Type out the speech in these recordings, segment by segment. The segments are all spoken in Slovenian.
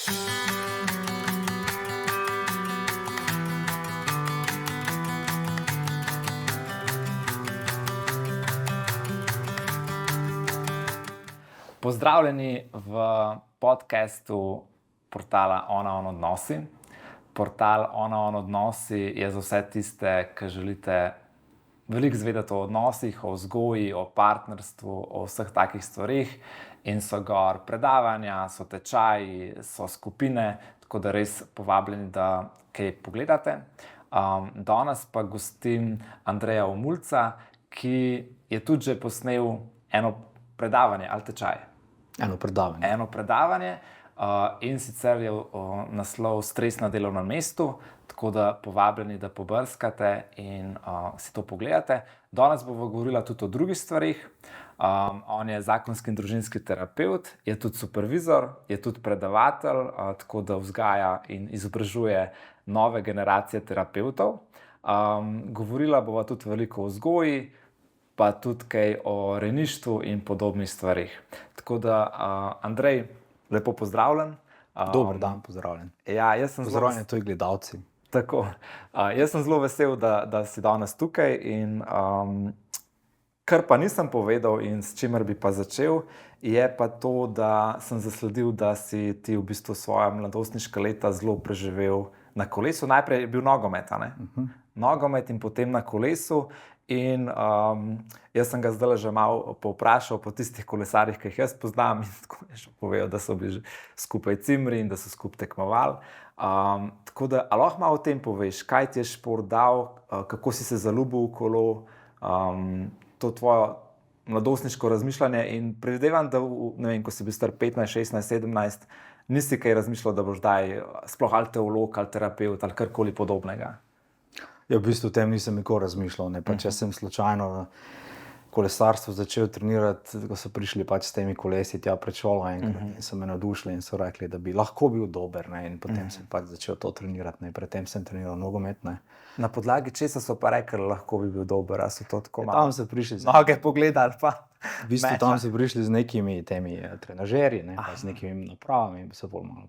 Pozdravljeni v podcastu portala Ona On odnosi. Portal Ona On odnosi je za vse tiste, ki želite veliko izvedeti o odnosih, o vzgoji, o partnerstvu, o vseh takih stvarih. In so gor predavanja, so tečaji, so skupine, tako da res povabljeni, da kaj pogledate. Danes pa gostim Andreja Omulca, ki je tudi že posnel eno predavanje ali tečaj. Eno predavanje in sicer je naslov Stres na delovnem mestu, tako da povabljeni, da pobrskate in si to pogledate. Danes bomo govorila tudi o drugih stvarih. On je zakonski in družinski terapevt, je tudi supervizor, je tudi predavatelj, tako da vzgaja in izobražuje nove generacije terapevtov. Govorila bova tudi veliko o vzgoji, pa tudi kaj o rejništvu in podobnih stvarih. Tako da, Andrej, lepo pozdravljen. Dober dan, pozdravljen. Ja, pozdravljeni tudi gledalci. Tako. Jaz sem zelo vesel, da si danes tukaj in kar pa nisem povedal in s čimer bi pa začel, je pa to, da sem zasledil, da si ti v bistvu svoja mladostniška leta zelo preživel na kolesu. Najprej je bil nogomet, a ne? Nogomet in potem na kolesu. In jaz sem ga zdaj že malo povprašal po tistih kolesarjih, ki jih jaz poznam, in tako je še povedal, da so bili skupaj cimri in da so skupaj tekmovali. Tako da, a lahko malo o tem poveš, kaj ti je šport dal, kako si se zaljubil v kolo, to tvoje mladostniško razmišljanje, in predvidevam, da ne vem, ko si bil star 15, 16, 17, nisi kaj razmišljal, da boš zdaj sploh ali teolog ali terapevt ali karkoli podobnega. Ja, v bistvu o tem nisem nikoli razmišljal. Če sem slučajno kolesarstvo začel trenirati, ko so prišli s temi kolesi tja pred šolo in so me navdušili in so rekli, da bi lahko bil dober. In potem sem začel to trenirati. Predtem sem treniral nogomet. Na podlagi česa so pa rekli, da lahko bi bil dober? A so to tako malo? Tam so prišli noge pogledali pa. V bistvu tam so prišli z nekimi temi trenažerji, z nekimi napravami in bi se bolj malo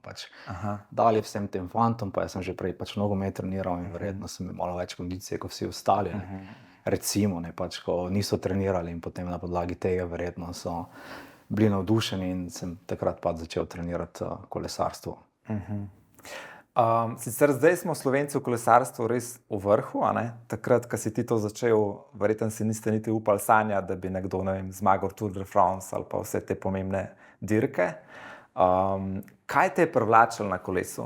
dali vsem tem fantom, pa jaz sem že prej nogomet treniral in verjetno sem imel malo več kondicije kot vsi ostali. Recimo, ko niso trenirali in potem na podlagi tega verjetno so bili navdušeni in sem takrat začel trenirati kolesarstvo. Sicer zdaj smo Slovenci v kolesarstvu res v vrhu, a ne? Takrat, ko si ti to začel, verjetno si niste niti upali sanjati, da bi nekdo, ne vem, zmagal Tour de France ali pa vse te pomembne dirke. Kaj te je privlačilo na kolesu?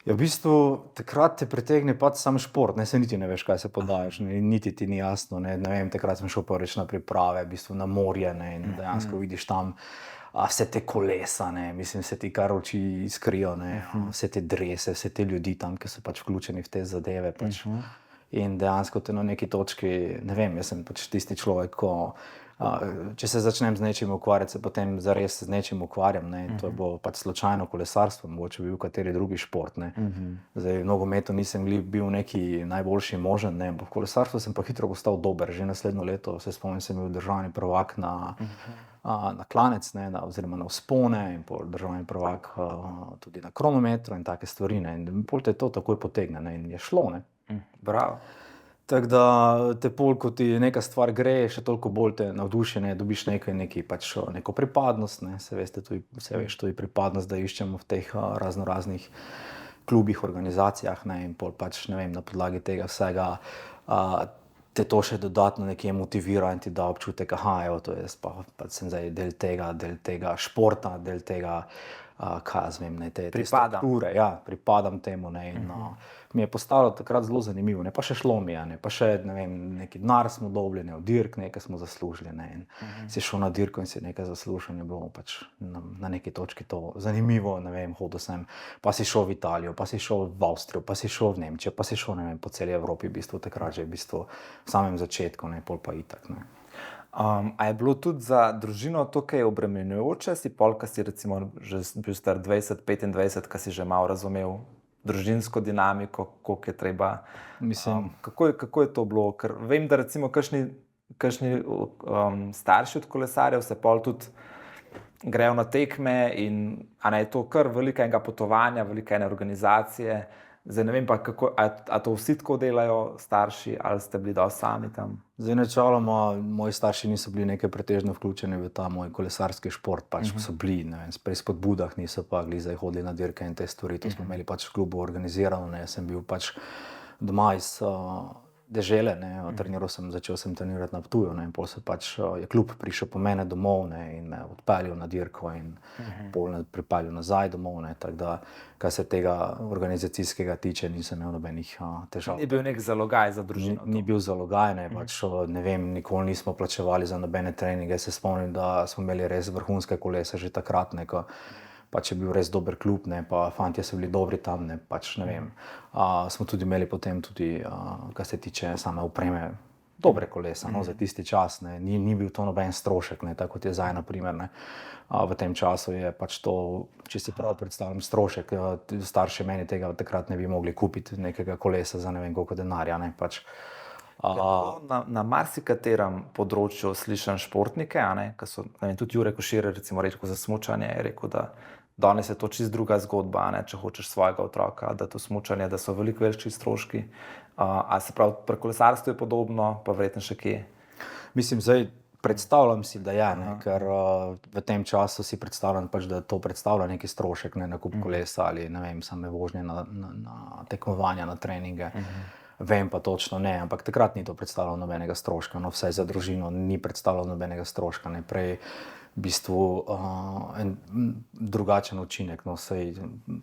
Ja, v bistvu takrat te pritegne sam šport, se niti ne veš, kaj se podajaš, niti ti ni jasno. Ne vem, takrat sem šel prvič na priprave, v bistvu na morje, in dejansko vidiš tam vse te kolesa, mislim, se ti kar oči iskrijo, vse te drese, vse te ljudi tam, ki so vključeni v te zadeve. In dejansko te na neki točki, ne vem, jaz sem tisti človek, ko če se začnem z nečim ukvarjati, se potem zares z nečim ukvarjam. To je bilo slučajno kolesarstvo, mogoče bil kateri drugi šport. Zdaj, v nogometu nisem bil neki najboljši možen, v kolesarstvu sem pa hitro postal dober. Že naslednjo leto, se spomnim, sem bil državni prvak na klanec, oziroma na vzpone, in državni prvak tudi na kronometru in take stvari. In pol te to takoj potegne in je šlo. Bravo. Tako da te pol, ko ti neka stvar gre, še toliko bolj te navduši, dobiš neko pripadnost, se veš, tudi pripadnost, da iščemo v teh raznoraznih klubih, organizacijah, in pol ne vem, na podlagi tega vsega te to še dodatno nekje motivira in ti da občutek, evo, to je sem zdaj del tega športa, del tega, kaj jaz vem, te strukture. Ja, pripadam temu, in mi je postalo takrat zelo zanimivo, pa še šlo mi je, pa še, ne vem, neki denar smo dobili, od dirk nekaj smo zaslužili, in si šel na dirko in si nekaj zaslužil, je bilo na neki točki to zanimivo, ne vem, hodil sem, pa si šel v Italijo, pa si šel v Avstrijo, pa si šel v Nemčijo, pa si šel, ne vem, po celi Evropi, v bistvu takrat že v bistvu v samem začetku, pol pa itak. A je bilo tudi za družino to kaj obremenjujoče? Si pol, ko si recimo že bil star 20, 25, ko si že malo razumel družinsko dinamiko, koliko je treba. Mislim, kako je to bilo? Ker vem, da recimo kakšni starši od kolesarjev se pol tudi grejo na tekme in je to kar veliko enega potovanja, veliko ene organizacije. Zdaj ne vem pa, kako, a to vsi tako delajo, starši, ali ste bili dosti sami tam? Zdaj, načeloma, moji starši niso bili nekaj pretežno vključeni v ta moj kolesarski šport, pač so bili, ne vem, pri spodbudah, niso pa zdaj hodili na dirke in te stvari, to smo imeli pač v klubu organizirano, ne, sem bil pač doma iz dežele, ne, začel sem trenirati na Ptuju, ne, in pol se pač je klub prišel po mene domov, ne, in me odpeljal na dirko in pol pripeljal nazaj domov, ne, tako da, kar se tega organizacijskega tiče, nisem imel nobenih težav. Ni bil nek zalogaj za družino? Ni bil zalogaj, ne, pač ne vem, nikoli nismo plačevali za nobene treninge, se spomnim, da smo imeli res vrhunske kolesa že takrat, ne, ko pač je bil res dober klub, ne, pa fantje so bili dobri tam, ne, pač ne vem. Smo tudi imeli potem tudi, kar se tiče same opreme, dobre kolesa, no, za tisti čas, ne, ni bil to noben strošek, ne, tako kot je zdaj, na primer, ne. V tem času je pač to, če si prav predstavljam, strošek, starši meni tega takrat ne bi mogli kupiti nekega kolesa za ne vem koliko denarja, ne, pač. Na marsikaterem področju slišim športnike, ki so, ne vem, tudi Jure Košir recimo rekel za smučanje, je rekel, da danes je to čisto druga zgodba, če hočeš svojega otroka, da to smučanje, da so veliko večji stroški. A se pravi, pri kolesarstvu je podobno, pa verjetno še kje? Mislim, zdaj predstavljam si, da je, ne, ker v tem času si predstavljam pač, da to predstavlja neki strošek, ne, nakup kolesa ali ne vem, same vožnje na tekmovanja, na treninge. Vem pa točno ne, ampak takrat ni to predstavljalo nobenega stroška, no, vsaj za družino ni predstavljalo nobenega stroška, ne, prej v bistvu en drugačen učinek, no, saj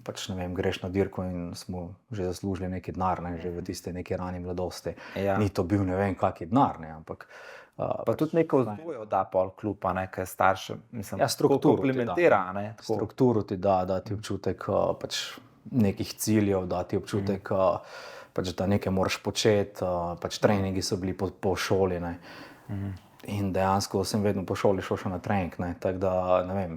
pač ne vem, greš na dirko in smo že zaslužili neki denar, ne, že v tiste neki rani mladosti. Ja. Ni to bil ne vem kaki denar, ne, ampak pa tudi neko vzgojo da pol klub, ker starše, mislim, ja, strukturo komplementira, ne. Strukturo ti da ti občutek pač nekih ciljev, da ti občutek pač, da nekaj moraš početi, pač treningi so bili po šoli, ne. In dejansko sem vedno po šoli šel še na trening, ne, tako da, ne vem,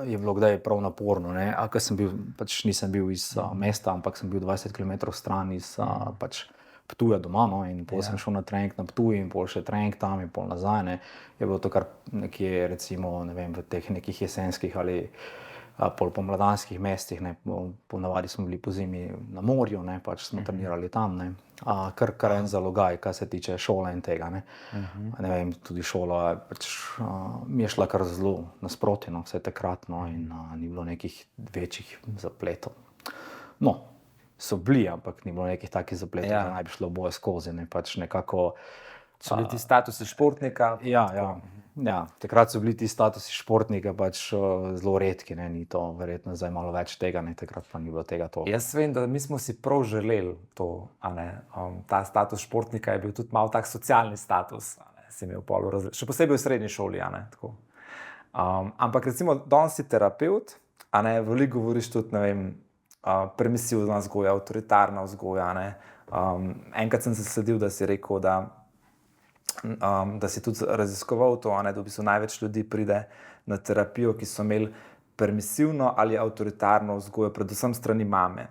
je bilo kdaj prav naporno, ne, ker sem bil, pač nisem bil iz mesta, ampak sem bil 20 kilometrov stran iz pač Ptuja doma, no, in pol sem šel na trening na Ptuj in pol še trening tam in pol nazaj, ne, je bilo to kar nekje, recimo, ne vem, v teh nekih jesenskih ali pol pomladanskih mestih, ne, ponavadi smo bili pozimi na morju, ne, pač smo trenirali tam, ne, kar en zalogaj, kar se tiče šole in tega, ne. Ne vem, tudi šola pač mi je šla kar zelo nasproti, no, vse takrat, no, in ni bilo nekih večjih zapletov. No, so bili, ampak ni bilo nekih takih zapletov, da naj bi šlo oboje skozi, ne, pač nekako. So bili ti statusi športnika? Ja, takrat so bili ti statusi športnika pač zelo redki, ne, ni to verjetno zdaj malo več tega, ne, takrat pa ni bilo tega toliko. Jaz vem, da mi smo si prav želeli to, ta status športnika je bil tudi malo tak socialni status, si imel še posebej v srednji šoli, tako. Ampak recimo, danes si terapevt, veliko govoriš tudi, ne vem, permisivna vzgoja, avtoritarna vzgoja, enkrat sem se sledil, da si rekel, da si tudi raziskoval to, da v bistvu največ ljudi pride na terapijo, ki so imeli permisivno ali avtoritarno vzgojo, predvsem strani mame.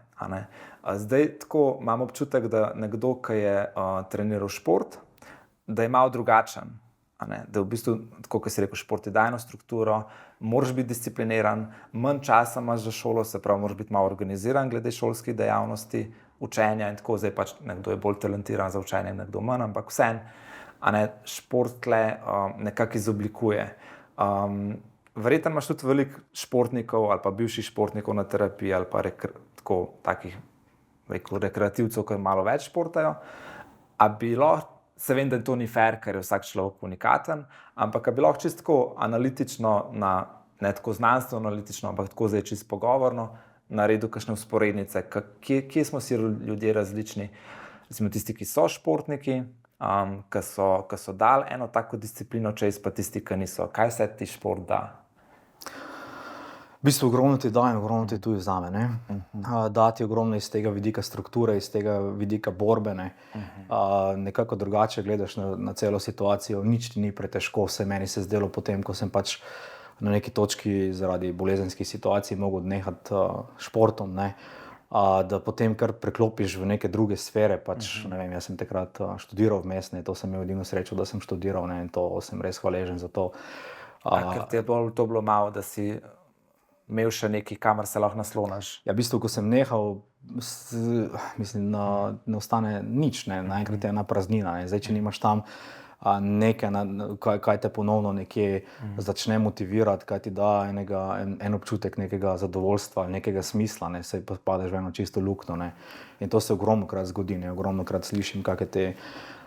Zdaj tako imam občutek, da nekdo, ki je treniral šport, da je malo drugačen. Da v bistvu, tako kot si rekel, šport je dajno strukturo, moraš biti discipliniran, manj časa imaš za šolo, se pravi, moraš biti malo organiziran glede šolskih dejavnosti, učenja in tako. Zdaj pač nekdo je bolj talentiran za učenje, nekdo manj, ampak vseeno, šport tle nekako izoblikuje. Verjetno imaš tudi veliko športnikov ali pa bivših športnikov na terapiji ali pa tako takih rekreativcev, ki malo več športajo. A bi lahko, se vem, da to ni fair, ker je vsak človek unikaten, ampak bi lahko čisto tako analitično, ne tako znanstveno analitično, ampak tako zdaj čisto pogovorno, naredil kakšne vzporednice, kje smo si ljudje različni, recimo tisti, ki so športniki, ki so dali eno tako disciplino čez, pa tisti, ki niso. Kaj vse ti šport da? V bistvu ogromno ti da in ogromno ti tudi vzame, ne. Da ti ogromno iz tega vidika strukture, iz tega vidika borbe, ne. Nekako drugače gledaš na celo situacijo, nič ti ni pretežko, vse meni se zdelo potem, ko sem pač na neki točki zaradi bolezenskih situacij mogel nehati športom, ne, da potem kar preklopiš v neke druge sfere, pač, ne vem, jaz sem takrat študiral vmes, ne, to sem imel edino srečo, da sem študiral, ne, in to sem res hvaležen za to. Ker ti je to bilo malo, da si imel še nekaj, kamor se lahko nasloniš. Ja, v bistvu, ko sem nehal, mislim, ne ostane nič, ne, naenkrat je ena praznina. Ne. Zdaj, če nimaš tam nekaj, kaj te ponovno nekje začne motivirati, kaj ti da en občutek nekega zadovoljstva, nekega smisla, ne, se padeš v eno čisto luknjo. Ne. In to se ogromnokrat zgodi, ne, ogromnokrat slišim kakšne te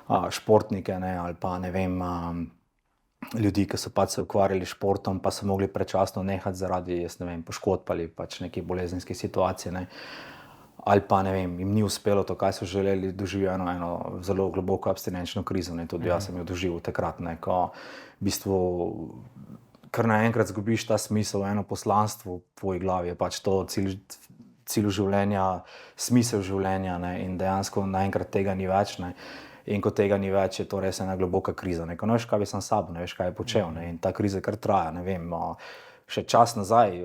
športnike, ne, ali pa ne vem, ljudi, ki so pač se ukvarjali s športom, pa so mogli predčasno nehati zaradi, jaz ne vem, poškodb ali pač nekih bolezenskih situacij, ne. Ali pa, ne vem, jim ni uspelo to, kaj so želeli, doživijo eno zelo globoko abstinenčno krizo, ne, tudi jaz sem jo doživel takrat, ne, ko v bistvu kar naenkrat zgubiš ta smisel, eno poslanstvo v tvoji glavi, je pač to cilj življenja, smisel življenja, ne, in dejansko naenkrat tega ni več, ne. In ko tega ni več, je to res ena globoka kriza. Ne veš, kaj bi sam sabo, ne veš, kaj je počel. Ne? In ta kriza kar traja. Ne vem, še čas nazaj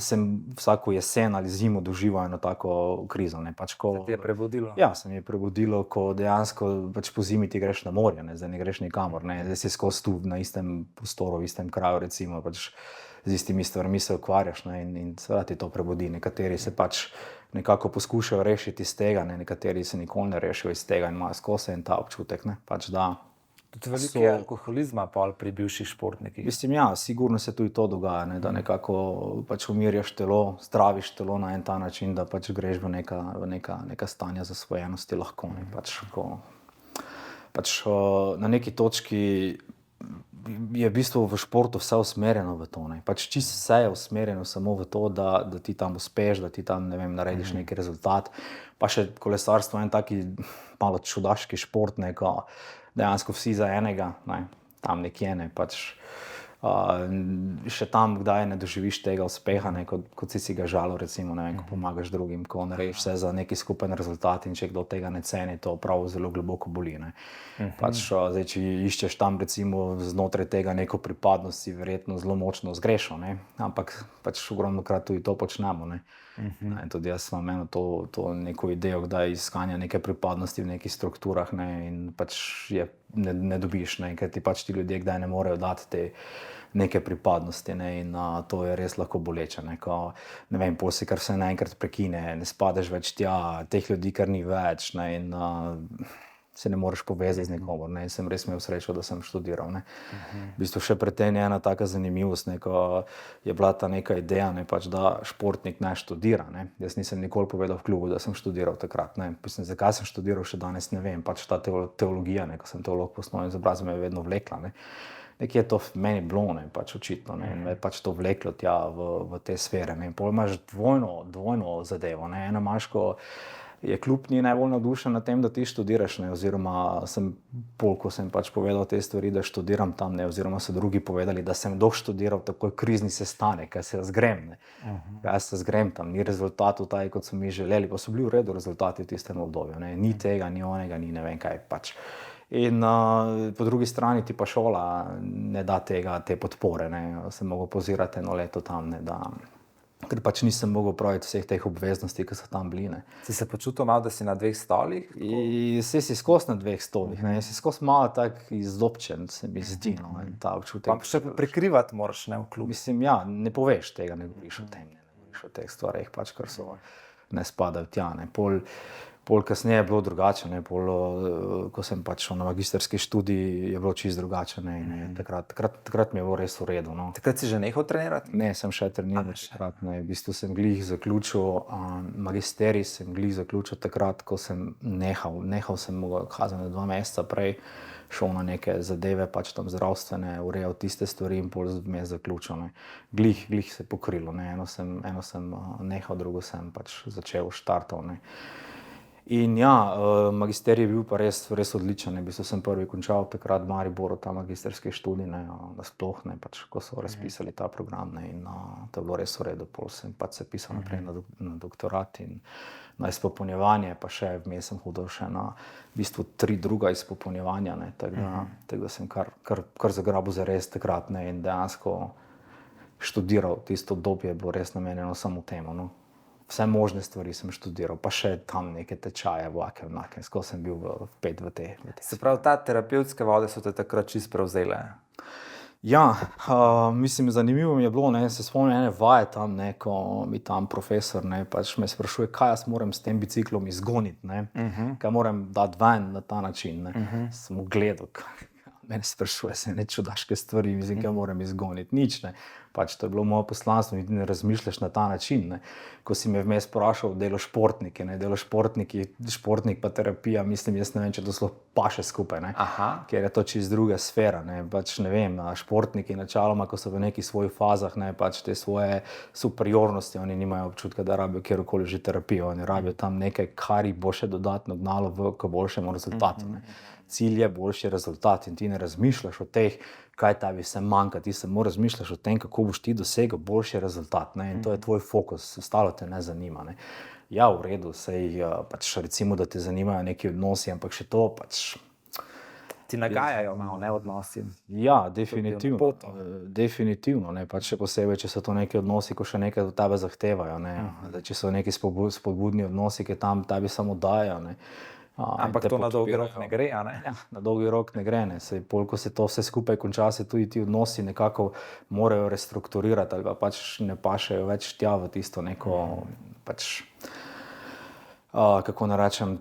sem vsako jesen ali zimo doživel eno tako krizo. Ne? Pač, ko, se ti je prebudilo? Ja, se mi je prebudilo, ko dejansko pač po zimi ti greš na morje, ne? Zdaj ne greš nikamor. Ne? Zdaj si skozi tu na istem prostoru, v istem kraju, recimo, pač z istimi stvarmi se ukvarjaš, ne? In seveda ti to prebudi. Nekateri se pač nekako poskušajo rešiti iz tega, ne? Nekateri se nikoli ne rešijo iz tega in imajo skozi en ta občutek, ne? Pač da tudi veliko je alkoholizma pri bivših športnikih. Mislim, ja, sigurno se tudi to dogaja, ne? Da nekako pač umirjaš telo, zdraviš telo na en ta način, da pač greš v neka stanja zasvojenosti lahko, ne? Pač na neki točki je v bistvu v športu vse usmerjeno v to, ne. Pač čisto vse je usmerjeno samo v to, da ti tam uspeš, da ti tam, ne vem, narediš neki rezultat. Pa še kolesarstvo je en taki malo čudaški šport, ne, ko dejansko vsi za enega, ne, tam nekje, ne, pač še tam, kdaj ne doživiš tega uspeha, ne, kot si ga žalil, recimo, ne vem, ko pomagaš drugim, ko narediš vse za neki skupen rezultat in če kdo tega ne ceni, to prav zelo globoko boli, ne. Pač zdaj, če iščeš tam, recimo, znotraj tega neko pripadnost, si verjetno zelo močno zgrešil, ne, ampak pač ogromnokrat tudi to počnemo, ne. In tudi jaz imam eno to neko idejo, kdaj iskanja neke pripadnosti v nekih strukturah, ne, in pač ne dobiš, ne, ker ti pač ti ljudje kdaj ne morejo dati te neke pripadnosti, ne, in to je res lahko boleče, ne, ko, ne vem, pol se kar vse naenkrat prekine, ne spadeš več tja, teh ljudi kar ni več, ne, in se ne moreš povezati z nikomor, ne, in sem res imel srečo, da sem študiral, ne. V bistvu še pred tem je ena taka zanimivost, ne, ko je bila ta neka ideja, ne, pač, da športnik ne študira, ne. Jaz nisem nikoli povedal v klubu, da sem študiral takrat, ne. Mislim, zakaj sem študiral, še danes ne vem, pač ta teologija, ne, ko sem teolog po osnovni izobrazbi, me je vedno vlekla, ne. Nekje je to meni bilo, ne, pač očitno, ne, in me je pač to vleklo tja v te sfere, ne. In pol imaš dvojno zadevo, ne. Eno imaš, ko je klub ni najbolj navdušen nad tem, da ti študiraš, ne, oziroma ko sem pač povedal te stvari, da študiram tam, ne, oziroma so drugi povedali, da sem doštudiral takoj krizni sestanek, kaj se jaz grem, ne. Jaz se zgrem tam, ni rezultatov taj, kot so mi želeli, pa so bili v redu rezultati v tistem obdobju, ne, ni tega, ni onega, ni ne vem kaj, pač. In po drugi strani ti pa šola ne da te podpore, ne, sem mogel pozirati eno leto tam, ne, da ker pač nisem mogel praviti vseh teh obveznosti, ki so tam bili, ne. Si se počutil malo, da si na dveh stolih? Saj si skozi na dveh stolih, ne, si skozi malo tak izdobčen, se mi zdi, no, ta občutek. Pa še prikrivati moraš, ne, v klubu. Mislim, ja, ne poveš tega, ne govoriš o tem, ne govoriš o teh stvareh, pač, kar so ne spadajo tja, ne. Pol kasneje je bilo drugače, ne, ko sem pač šel na magistrski študij, je bilo čisto drugače, ne, in takrat mi je bilo res v redu, no. Takrat si že nehal trenirati? Ne, sem še treniral takrat, ne, v bistvu sem glih zaključil magisterij, sem glih zaključil takrat, ko sem nehal sem mogel kazati 2 meseca prej, šel na neke zadeve, pač tam zdravstvene, urejal tiste stvari in pol me zaključil, ne. Glih se pokrilo, ne, eno sem nehal, drugo sem pač začel, štartal, ne. In ja, magisterij je bil pa res odličen, v bistvu sem prvi končal takrat v Mariboru ta magisterski študij, ne, nasploh, ne, pač, ko so razpisali ta program, ne, in to je bilo res v redu, pol sem pač se pisal naprej na doktorat in na izpopolnjevanje, pa še vmes sem hodil še na v bistvu 3 druga izpopolnjevanja, ne, tako da sem kar zagrabil zares takrat, ne, in dejansko študiral, tisto obdobje je bilo res namenjeno samo temu, no. Vse možne stvari sem študiral, pa še tam neke tečaje, vlake, onake, skozi sem bil vpet v te. Se pravi, ta terapevtske vode so te takrat čisto prevzele? Ja, mislim, zanimivo mi je bilo, ne, se spomnim ene vaje tam, ne, ko mi tam profesor, ne, pač me sprašuje, kaj jaz moram s tem biciklom izgoniti, ne, kaj moram dati ven na ta način, ne. Sem mu gledal, mene sprašuje se ne čudaške stvari, mislim, kaj moram izgoniti, nič, ne. Pač to je bilo moje poslanstvo, niti ne razmišljaš na ta način, ne. Ko si me vmes vprašal, delo športnike, ne, delo športniki, športnik pa terapija, mislim, jaz ne vem, če to sploh paše skupaj, ne. Ker je to čisto druga sfera, ne, pač ne vem, športniki načeloma, ko so v nekih svojih fazah, ne, pač te svoje superiornosti, oni nimajo občutka, da rabijo kjerkoli že terapijo, oni rabijo tam nekaj, kar jih bo še dodatno gnalo k boljšemu rezultatu, ne. Cilj je boljši rezultat in ti ne razmišljaš o teh, kaj tebi se manjka, ti samo razmišljaš o tem, kako boš ti dosegel boljši rezultat, ne, in to je tvoj fokus, ostalo te ne zanima, ne. Ja, v redu, sej, pač recimo, da te zanimajo neki odnosi, ampak še to pač... Ti nagajajo malo, ne, odnosi. Ja, definitivno, definitivno, ne, pač še posebej, če so to neki odnosi, ko še nekaj od tebe zahtevajo, ne, če so neki spodbudni odnosi, ki tam tebi samo dajo, ne. Ampak to na dolgi rok ne gre, a ne? Ja, na dolgi rok ne gre, ne, sej pol, ko se to vse skupaj konča, se tudi ti odnosi nekako morajo restrukturirati ali pa pač ne pašejo več tja v tisto neko, pač, kako naj rečem,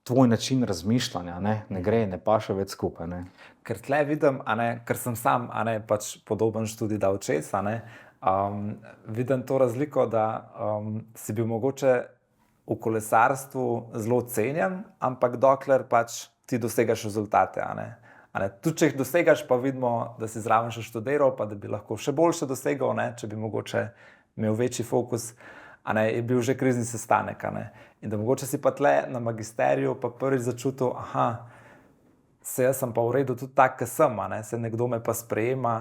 tvoj način razmišljanja, ne gre, ne paše več skupaj, ne. Ker tle vidim, a ne, ker sem sam, a ne, pač podoben študij dal čez, a ne, vidim to razliko, da si bil mogoče v kolesarstvu zelo cenjen, ampak dokler pač ti dosegaš rezultate, a ne. Tudi če jih dosegaš, pa vidimo, da si zraven še študiral, pa da bi lahko še boljše dosegal, ne, če bi mogoče imel večji fokus, a ne, je bil že krizni sestanek, a ne. In da mogoče si pa tle na magisteriju pa prvič začutil, se jaz sem pa v redu tudi tak, ke sem, a ne, se nekdo me pa sprejema,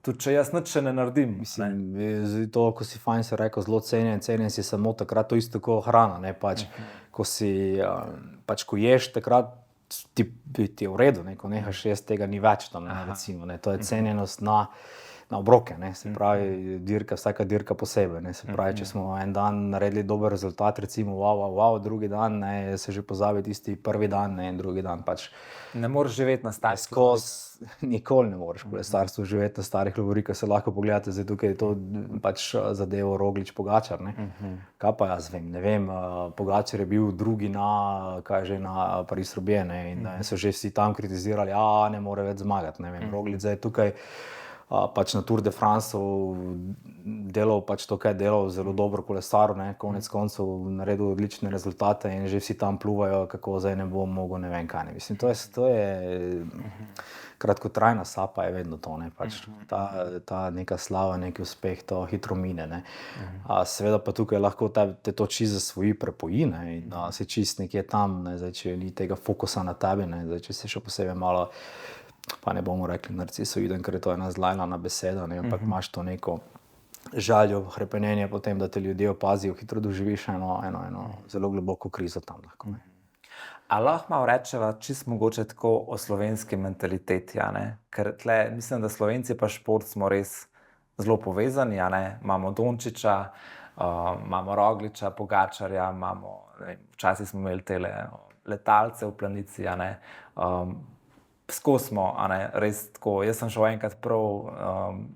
tudi če jaz nič še ne naredim. Mislim, to, ko si fajn se rekel, zelo cenjen si samo takrat, to isto kot hrana, ne, pač, ko si, pač, ko ješ, takrat ti je v redu, ne, ko nehaš jesti, tega ni več tam, ne, recimo, ne, to je cenjenost na obroke, ne, se pravi, vsaka dirka posebej, ne, se pravi, če smo en dan naredili dober rezultat, recimo, wow, drugi dan, ne, se že pozabi tisti prvi dan, ne, in drugi dan pač. Ne moreš živeti na starih nikoli ne moreš v kolesarstvu živeti na starih lovorikah, se lahko pogledate, zdaj tukaj je to pač zadevo Roglič, Pogačar, ne. Kaj pa jaz vem, ne vem, Pogačar je bil drugi na Paris-Roubaix, ne, in so že vsi tam kritizirali, ne more več zmagati, ne vem, Roglič zdaj je tukaj pač na Tour de France delal pač to, kaj je delal, zelo dobro kolesar, ne, konec koncev naredil odlične rezultate in že vsi tam pluvajo, kako zdaj ne bo mogel, ne vem kaj, ne, mislim, to je kratkotrajna sapa je vedno to, ne, pač ta neka slava, neki uspeh, to hitro mine, ne. Seveda pa tukaj lahko te to čisto zasvoji, prepoji, ne, in si čisto nekje tam, ne, zdaj, če ni tega fokusa na tebi, ne, zdaj, če si še posebej malo, pa ne bomo rekli narcisoiden, ker je to ena zlajnana beseda, ne, ampak imaš to neko žaljo, hrepenenje potem, da te ljudje opazijo, hitro doživiš eno zelo globoko krizo tam lahko, ne. A lahko malo rečeva čisto mogoče tako o slovenski mentaliteti, a ne, ker tle mislim, da Slovenci pa šport smo res zelo povezani, a ne, imamo Dončića, imamo Rogliča, Pogačarja, imamo, ne vem, včasih smo imeli tele letalce v Planici, a ne, skozi smo, a ne, res tako, jaz sem šel enkrat prav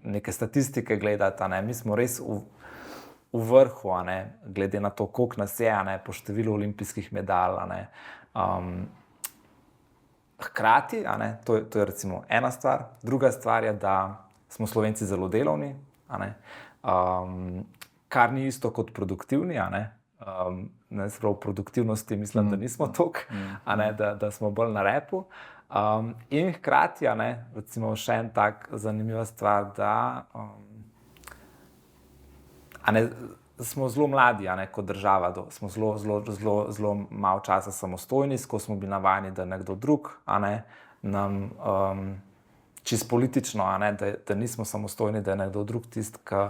neke statistike gledati, a ne, mi smo res v vrhu, a ne, glede na to, koliko nas je, a ne, po številu olimpijskih medalj, a ne. Hkrati, a ne, to je recimo ena stvar, druga stvar je, da smo Slovenci zelo delovni, a ne, kar ni isto kot produktivni, a ne. Se pravi, v produktivnosti mislim, da nismo toliko, a ne, da smo bolj na repu. In hkrati, a ne, recimo še en tak zanimiva stvar, da a ne, smo zelo mladi, a ne, kot država, smo zelo malo časa samostojni, ko smo bili navajeni, da nekdo drug, a ne, nam čisto politično, a ne, da nismo samostojni, da je nekdo drug tisti, ki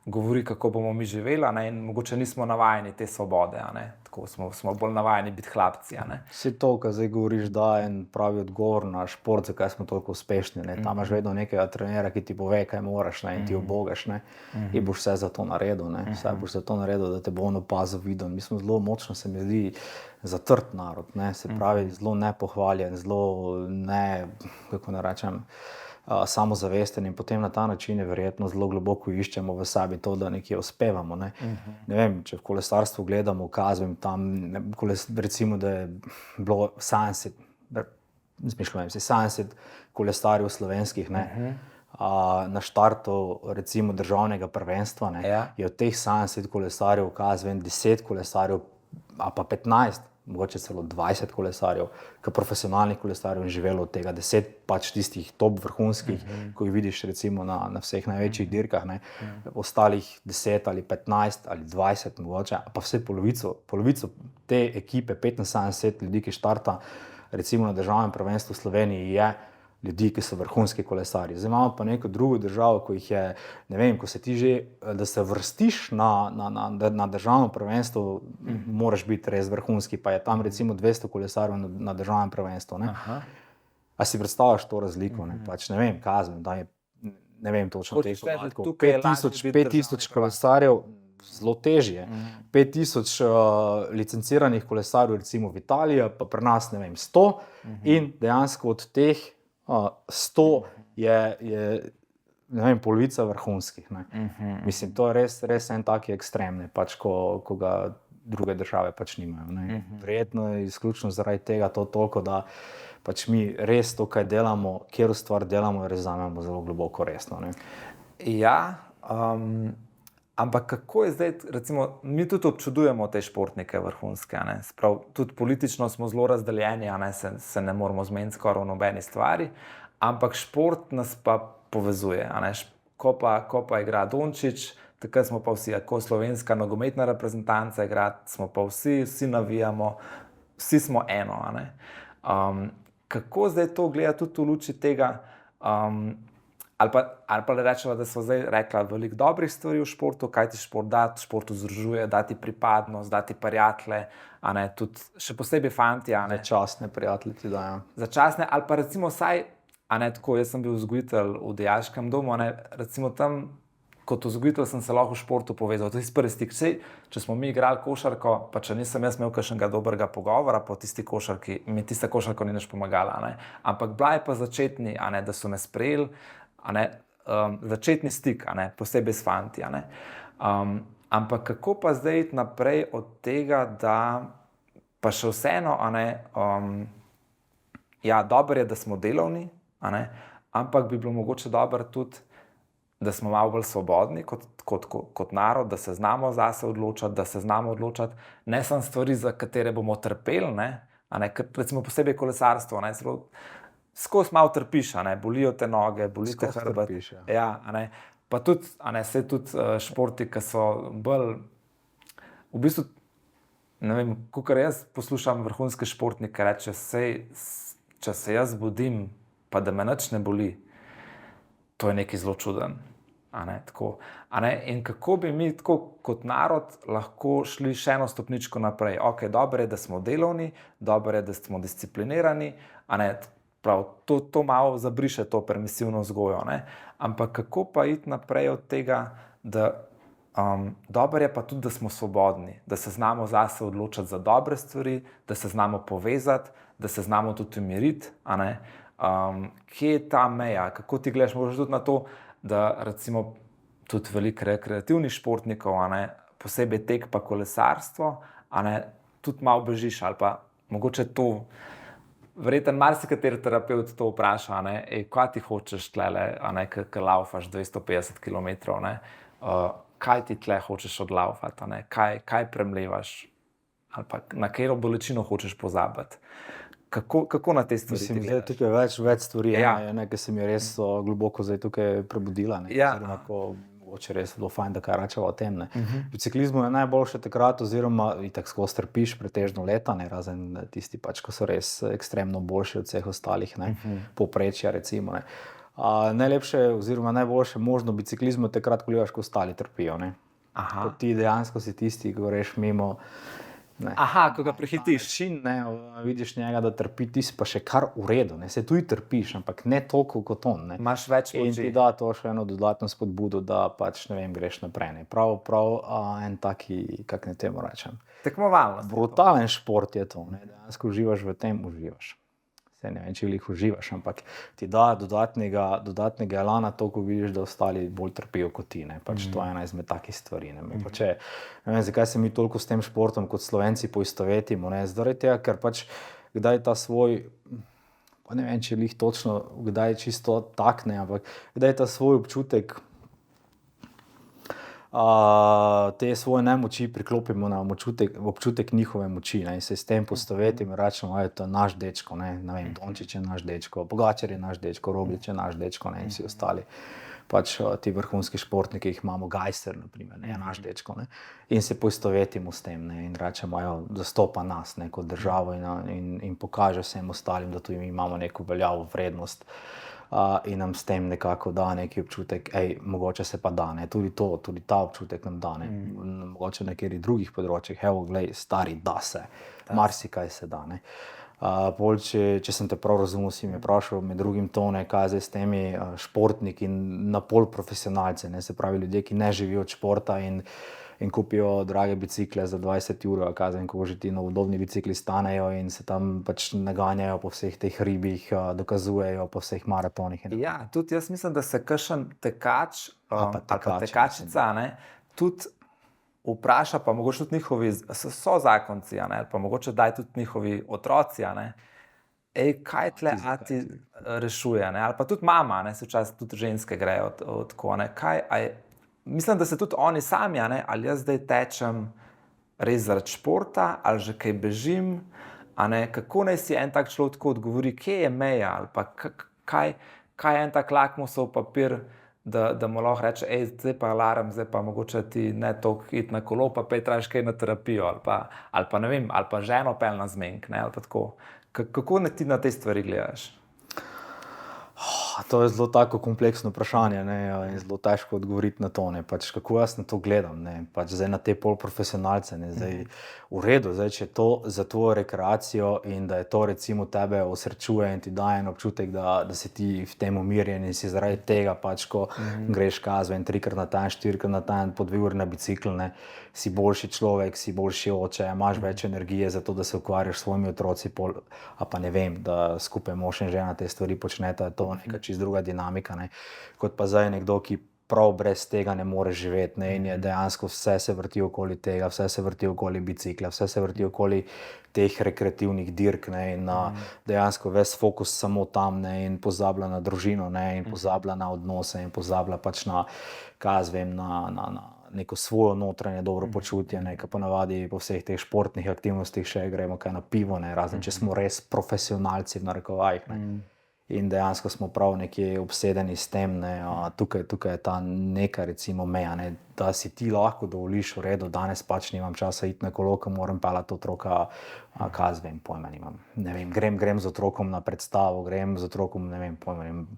govori, kako bomo mi živeli, a ne, in mogoče nismo navajeni te svobode, a ne, tako smo bolj navajeni biti hlapci, a ne. Vse to, kar zdaj govoriš, da en pravi odgovor na šport, zakaj smo toliko uspešni, ne, tam imaš vedno nekega trenerja, ki ti pove, kaj moraš, ne, in ti ubogaš, ne, in boš vse za to naredil, ne, vse boš za to naredil, da te bo on opazil, videl, mi smo zelo močno, se mi zdi, zatrt narod, ne, se pravi, zelo nepohvaljen, zelo ne, kako naj rečem, samozavesten in potem na ta način je verjetno zelo globoko iščemo v sebi to, da nekje uspevamo. Ne? Ne vem, če v kolesarstvu gledamo, ukazujem tam, recimo, da je bilo 70 kolesarjev slovenskih, ne? Na štartu recimo državnega prvenstva, ne? Je od teh 70 kolesarjev ukazujem 10 kolesarjev, a pa 15, mogoče celo 20 kolesarjev, ki profesionalnih kolesarjev in živelo od tega 10 pač tistih top vrhunskih, ko jih vidiš recimo na vseh največjih dirkah, ne? Ostalih 10 ali 15 ali 20 mogoče, pa vse polovico te ekipe, 75 ljudi, ki štarta recimo na državnem prvenstvu v Sloveniji, je ljudi, ki so vrhunski kolesarji. Zdaj imamo pa neko drugo državo, ko jih je, ne vem, ko se ti že, da se vrstiš na državno prvenstvo, moraš biti res vrhunski, pa je tam recimo 200 kolesarjev na državnem prvenstvu. Ne? A si predstavljaš to razliko? Ne? Pač ne vem, kazam, da je, ne vem točno teh podatkov. 5000 kolesarjev, zelo težje. 5000 licenciranih kolesarjev recimo v Italiji, pa pri nas, ne vem, 100 in dejansko od teh 100 je ne vem, polovica vrhunskih. Ne. Mislim, to je res en taki ekstrem, ne, pač, ko ga druge države pač nimajo. Ne. Verjetno je izključno zaradi tega to toliko, da pač mi res to, kaj delamo, kjer stvar delamo, res vzamemo zelo globoko resno. Ne. Ja, ampak kako je zdaj, recimo, mi tudi občudujemo te športnike vrhunske, ne? Sprav, tudi politično smo zelo razdeljeni, ne? Se ne moramo zmeniti skoraj v nobeni stvari, ampak šport nas pa povezuje. Ne? Ko pa igra Dončić, takrat smo pa vsi, ko slovenska nogometna reprezentanca igra, smo pa vsi navijamo, vsi smo eno. Ne? Kako zdaj to gleda tudi v luči tega, ali pa le rečeva, da so zdaj rekla veliko dobrih stvari v športu, kaj ti šport da, šport združuje, da ti pripadnost, da ti prijatelje, a ne, tudi še posebej fanti, a ne. Začasne prijatelje ti dajo. Začasne, ali pa recimo vsaj, a ne, tako, jaz sem bil vzgojitelj v dijaškem domu, a ne, recimo tam, kot vzgojitelj sem se lahko v športu povezal, to je prvi stik. Če smo mi igrali košarko, pa če nisem jaz imel kakšnega dobrega pogovora po tisti košarki, mi tista košarka ni nič pomagala, a ne. Ampak bila je pa začetni, a ne, da so me sprejeli, a ne, začetni stik, a ne, posebej s fanti, a ne. Ampak kako pa zdaj iti naprej od tega, da pa še vseeno, a ne, ja, dobro je, da smo delovni, a ne, ampak bi bilo mogoče dobro tudi, da smo malo bolj svobodni kot narod, da se znamo zase odločati, da se znamo odločati, ne samo stvari, za katere bomo trpeli, ne, a ne, recimo posebej kolesarstvo, ne, zelo skozi malo trpiš, a ne, bolijo te noge, boli te hrbet. Ja, a ne, pa tudi, a ne, se tudi športi, ki so bolj, v bistvu, ne vem, kakor jaz poslušam vrhunske športnike, reče, če se jaz budim, pa da me nič ne boli, to je nekaj zelo čuden. A ne, tako, a ne, in kako bi mi tako kot narod lahko šli še eno stopničko naprej. Ok, dobro je, da smo delovni, dobro je, da smo disciplinirani, a ne, prav, to malo zabriše to permisivno vzgojo, ne, ampak kako pa iti naprej od tega, da dobro je pa tudi, da smo svobodni, da se znamo zase odločati za dobre stvari, da se znamo povezati, da se znamo tudi umiriti, a ne. Kje je ta meja, kako ti gledaš možno tudi na to, da recimo tudi veliko rekreativnih športnikov, a ne, posebej tek pa kolesarstvo, a ne, tudi malo bežiš ali pa mogoče to, verjetno marsikateri terapevt to vpraša, a ne, kaj ti hočeš tlele, a ne, ko laufaš 250 kilometrov, ne, kaj ti tle hočeš odlaufati, a ne, kaj premlevaš ali pa na katero bolečino hočeš pozabiti. Kako na te stvari ti gledaš? Tukaj je več stvari, ki se mi je res globoko zdaj tukaj prebudila. Oziroma, mogoče res bilo fajn, da kaj rečeva o tem. V biciklizmu je najboljše takrat, oziroma itak skozi trpiš pretežno leta, ne, razen tisti pač, ko so res ekstremno boljši od vseh ostalih, ne, povprečja recimo. Ne. Najlepše oziroma najboljše možno biciklizmu je takrat, ko gledaš, ko ostali trpijo. Ne. Ko ti dejansko si tisti, ko greš mimo. Ne. Aha, ko ga prehitiš. Ne, vidiš njega, da trpi, ti si pa še kar v redu, ne, se tudi trpiš, ampak ne toliko kot on. Ne. Imaš več moči. In ti da to še eno dodatno spodbudo, da pač, ne vem, greš naprej. Ne. Prav en taki, kak ne temu rečem. Tekmovalnost. Brutalen šport je to, ne. Dejansko uživaš v tem, uživaš. Saj ne vem, če jih uživaš, ampak ti da dodatnega elana to, ko vidiš, da ostali bolj trpijo kot ti, ne. Pač to je ena izmed takih stvari, ne. Mogoče, ne vem, zakaj se mi toliko s tem športom kot Slovenci poistovetimo, ne, zaradi tega, ker pač kdaj ta svoj, pa ne vem, če lih točno, kdaj čisto tak, ne, ampak kdaj ta svoj občutek, te svoje nemoči priklopimo na občutek njihove moči, ne, in se s tem poistovetimo in rečemo, to je naš dečko, ne vem, Dončić je naš dečko, Pogačar je naš dečko, Roglič je naš dečko, ne, in vsi ostali. Pač ti vrhunski športniki, jih imamo, Gajser, na primer, ne, je naš dečko, ne, in se poistovetimo s tem, ne, in rečemo, zastopa nas, ne, kot državo in pokaže vsem ostalim, da tudi mi imamo neko veljavo vrednost, in nam s tem nekako da neki občutek, mogoče se pa da, ne, tudi ta občutek nam da, ne, mogoče na katerih drugih področjih, glej, stari, da se, marsikaj se da, ne. Pol, če sem te prav razumel, si me vprašal med drugim to, ne, kaj zdaj s temi športniki na pol profesionalce, ne, se pravi ljudje, ki ne živijo od športa in kupijo drage bicikle za 20 €, kaj zdaj, kako že ti novodobni bicikli stanejo in se tam pač naganjajo po vseh teh hribih, dokazujejo po vseh maratonih. Ja, tudi jaz mislim, da se kakšen tekač ali pa tekači, tekačica, ne, tudi vpraša, pa mogoče tudi njihovi sozakonci, a ne, ali pa mogoče daj tudi njihovi otroci, a ne, kaj tle ati rešuje, ne, ali pa tudi mama, ne, se včasih tudi ženske grejo tako, ne, mislim, da se tudi oni sami, a ne, ali jaz zdaj tečem res zaradi športa, ali že kaj bežim, a ne, kako naj si en tak človek tako odgovori, kje je meja, ali pa kaj je en tak lakmusov papir, da mu lahko reče, zdaj pa alarm, zdaj pa mogoče ti ne toliko iti na kolo, pa tražiš kaj na terapijo, ali pa ne vem, ali pa ženo pelj na zmenk, ne, ali pa tako. Kako ti na te stvari gledaš? To je zelo tako kompleksno vprašanje, ne, in zelo težko odgovoriti na to, ne, pač kako jaz na to gledam, ne, pač zdaj na te polprofesionalce, ne, zdaj v redu, zdaj, če je to za tvojo rekreacijo in da je to recimo tebe osrečuje in ti daje en občutek, da si ti v tem umirjen in si zaradi tega pač, ko greš vem, 3-krat na dan, 4-krat na dan, po 2 uri na bicikl, ne, si boljši človek, si boljši oče, imaš več energije za to, da se ukvarjaš s svojimi otroci, a pa ne vem, da skupaj mož in žena te stvari počneta, to neka čisto druga dinamika, ne, kot pa zdaj nekdo, ki prav brez tega ne more živeti, ne, in je dejansko vse se vrti okoli tega, vse se vrti okoli bicikla, vse se vrti okoli teh rekreativnih dirk, ne, in dejansko ves fokus samo tam, ne, in pozablja na družino, ne, in pozablja na odnose in pozablja pač na, na neko svojo notranje dobro počutje, ne, ki ponavadi po vseh teh športnih aktivnostih še gremo kaj na pivo, ne, razen če smo res profesionalci v narekovajih, ne. In dejansko smo prav nekje obsedeni s tem, ne, tukaj je ta neka recimo meja, ne, da si ti lahko dovoliš, v redu, danes pač nimam časa iti na kolo, ko moram peljati otroka, kaj vem, pojma nimam, ne vem, grem z otrokom na predstavo, grem z otrokom, ne vem, pojma nimam,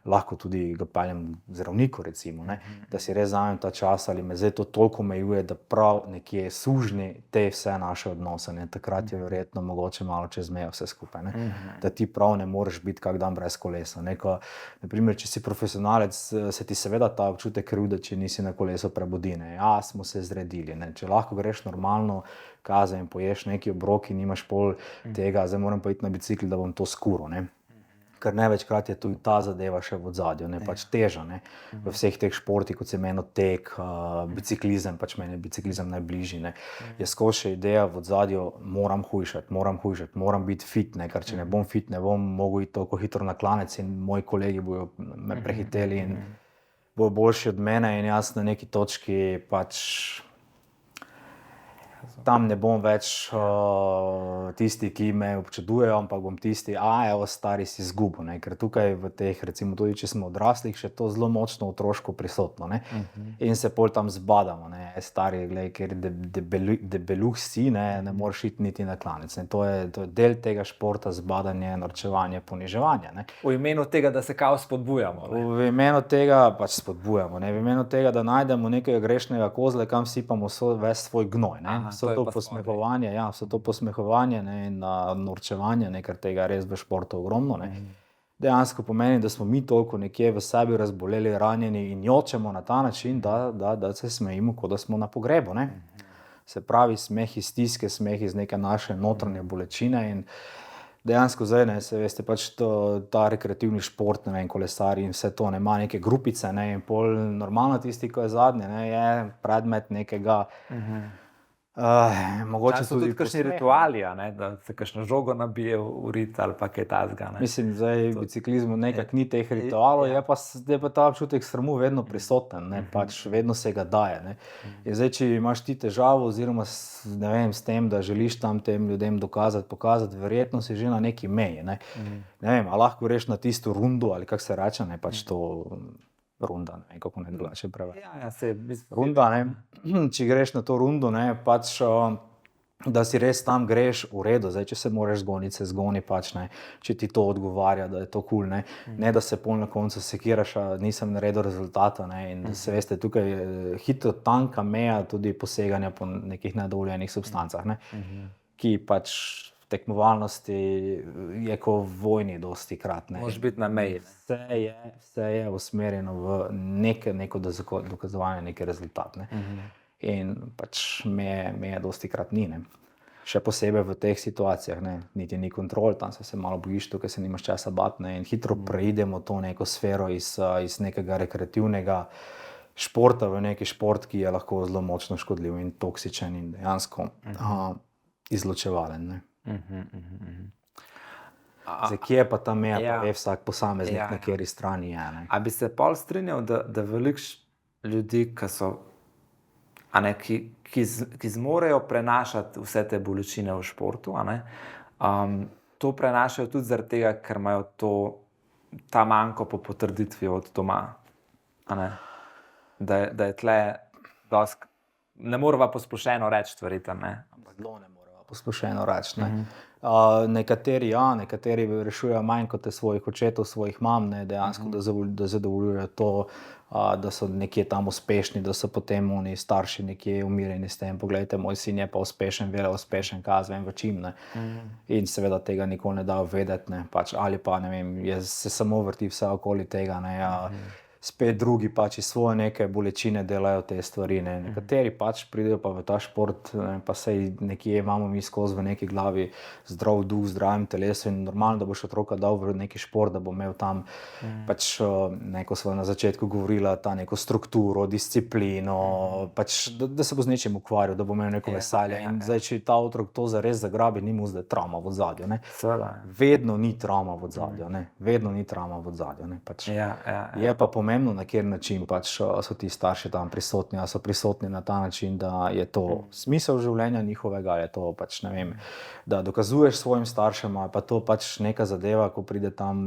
lahko tudi ga peljem zdravniku recimo, ne, da si res vzamem ta čas, ali me zdaj to toliko omejuje, da prav nekje sužni te vse naše odnose, ne, takrat je verjetno mogoče malo čez mejo vse skupaj, ne, da ti prav ne moreš biti kak dan brez kolesa, ne, ko, na primer, če si profesionalec, se ti seveda ta občutek krivde, če nisi na kolesu prebudi, ne, smo se zredili, ne, če lahko greš normalno, in poješ neki obrok in nimaš pol tega, zdaj moram pa iti na bicikl, da bom to skuril, ne. Ker največkrat je tudi ta zadeva še v ozadju, ne, pač teža, ne, v vseh teh športih, kot se meni tek, biciklizem, pač meni je biciklizem najbližji, ne, je skozi še ideja v ozadju, moram hujšati, moram biti fit, ne, ker če ne bom fit, ne bom mogel iti toliko hitro na klanec in moji kolegi bojo me prehiteli in bojo boljši od mene in jaz na neki točki pač tam ne bom več tisti, ki me občudujejo, ampak bom tisti, stari si izgubil, ne, ker tukaj v teh, recimo tudi, če smo odraslih, še to zelo močno otroško prisotno, ne, in se pol tam zbadamo, ne, stari, glej, ker debeluh si, ne moreš iti niti na klanec, ne, to je del tega športa, zbadanje, norčevanje, poniževanje, ne. V imenu tega, da se kao spodbujamo, ne. V imenu tega pač spodbujamo, ne, v imenu tega, da najdemo nekega grešnega kozla, kam sipamo ves svoj gnoj, ne. Vse to posmehovanje, ne, in norčevanje, ne, ker tega res v športu ogromno, ne, dejansko pomeni, da smo mi toliko nekje v sebi razboleli, ranjeni in jočemo na ta način, da se smejimo, kot da smo na pogrebu, ne. Se pravi, smeh iz stiske, smeh iz neke naše notranje bolečine in dejansko zdaj, ne, se veste, pač ta rekreativni šport, ne vem, kolesari in vse to, ne, ima neke grupice, ne, in pol normalno tisti, ko je zadnji, ne, je predmet nekega, mogoče So tudi kakšni rituali, a ne, da se kakšno žogo nabije v rit ali pa kaj takega, ne. Mislim, zdaj v biciklizmu nekako ni teh ritualov, je pa ta občutek sramu vedno prisoten, ne, pač vedno se ga daje, ne. In zdaj, če imaš ti težavo oziroma ne vem, s tem, da želiš tam tem ljudem pokazati, verjetno si že na neki meji, ne. Ne vem, a lahko greš na tisto rundo ali kako se reče, ne, pač to runda, ne vem, kako ne drugače preveč. Runda, ne, če greš na to rundo, ne, pač, da si res tam greš v redu, zdaj, če se moraš zgoniti, se zgoni pač, ne, če ti to odgovarja, da je to kul, ne, ne da se pol na koncu sekiraš, nisem naredil rezultata, ne, in se veste, tukaj je hitro tanka meja tudi poseganja po nekih nedovoljenih substancah, ne, ki pač v tekmovalnosti je kot v vojni dostikrat, ne. Moraš biti na meji. Vse je usmerjeno v neko dokazovanje, neki rezultat, ne. In pač meje dostikrat ni, ne. Še posebej v teh situacijah, ne, niti ni kontrol, tam se malo bojiš, tukaj se nimaš časa bati, ne, in hitro preidemo to neko sfero iz nekega rekreativnega športa v neki šport, ki je lahko zelo močno škodljiv in toksičen in dejansko izločevalen, ne. Zdaj, kje je pa ta meja, pa ve vsak posameznik, na kateri strani je, ne. A bi se pol strinjal, da veliko ljudi, ki so, a ne, ki zmorejo prenašati vse te bolečine v športu, a ne, to prenašajo tudi zaradi tega, ker imajo ta manko po potrditvi od doma, a ne, da je tle dosti, ne moreva posplošeno reči stvari tam, ne. Zelo ne moreva posplošeno reči, ne. Nekateri rešujejo manj kot svojih očetov, svojih mam, ne, dejansko, da zadovoljujejo to, da so nekje tam uspešni, da so potem oni starši nekje umirjeni s tem, poglejte, moj sin je pa uspešen, uspešen, kaj vem v čim, ne. In seveda tega nikoli ne dajo vedeti, ne, pač, ali pa, ne vem, se samo vrti vse okoli tega, ne, spet drugi pač iz svoje neke bolečine delajo te stvari, ne. Nekateri pač pridejo pa v ta šport, ne, pa saj nekje imamo mi skozi v neki glavi zdrav duh, zdravem telesu in normalno, da boš otroka dal v neki šport, da bo imel tam pač, neko sva na začetku govorila, ta neko strukturo, disciplino, pač, da se bo z nečim ukvarjal, da bo imel neko veselje. In zdaj, če ta otrok to zares zagrabi, ni mu zdaj travma v ozadju, ne. Vedno ni travma v ozadju, ne. Vedno ni travma v ozadju, ne, pač. Je pa pomembno, na kjer način pač so ti starši tam prisotni, a so prisotni na ta način, da je to smisel življenja njihovega, je to pač, ne vem, da dokazuješ svojim staršem, ali pa to pač neka zadeva, ko pride tam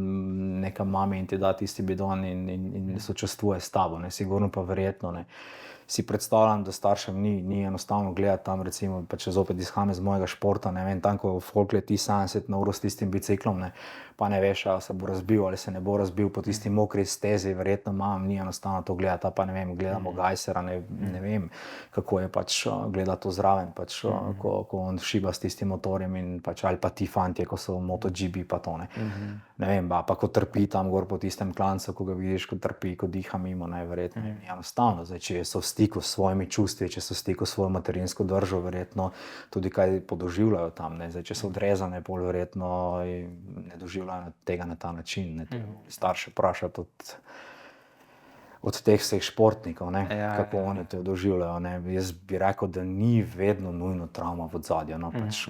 neka mami in ti da tisti bidon in sočustvuje s tabo, ne, sigurno pa verjetno, ne. Si predstavljam, da staršem ni enostavno gledati tam, recimo, pa če zopet izhajam iz mojega športa, ne vem, tam, ko folk leti 70 na uro s tistim biciklom, ne, pa ne veš, ali se bo razbil ali se ne bo razbil po tisti mokri stezi, verjetno ni enostavno to gledati, pa ne vem, gledamo Gajsera, ne vem, kako je pač gledati to zraven, pač, ko on šiba s tistim motorjem in pač, ali pa ti fantje, ko so v MotoGP pa to, ne. Ne vem, pa ko trpi tam gor po tistem klancu, ko ga vidiš, ko trpi, ko diha mimo, ne, verjetno ni enostavno, zdaj, če so v stiku s svojimi čustvi, če so v stiku s svojo materinsko držo, verjetno tudi kaj podoživljajo tam, ne, zdaj, če so odrezane, pol verjetno ne doživljajo tega na ta način, ne, starše vprašati od teh vseh športnikov, ne, kako oni to doživljajo, ne, jaz bi rekel, da ni vedno nujno travma v ozadju, no, pač,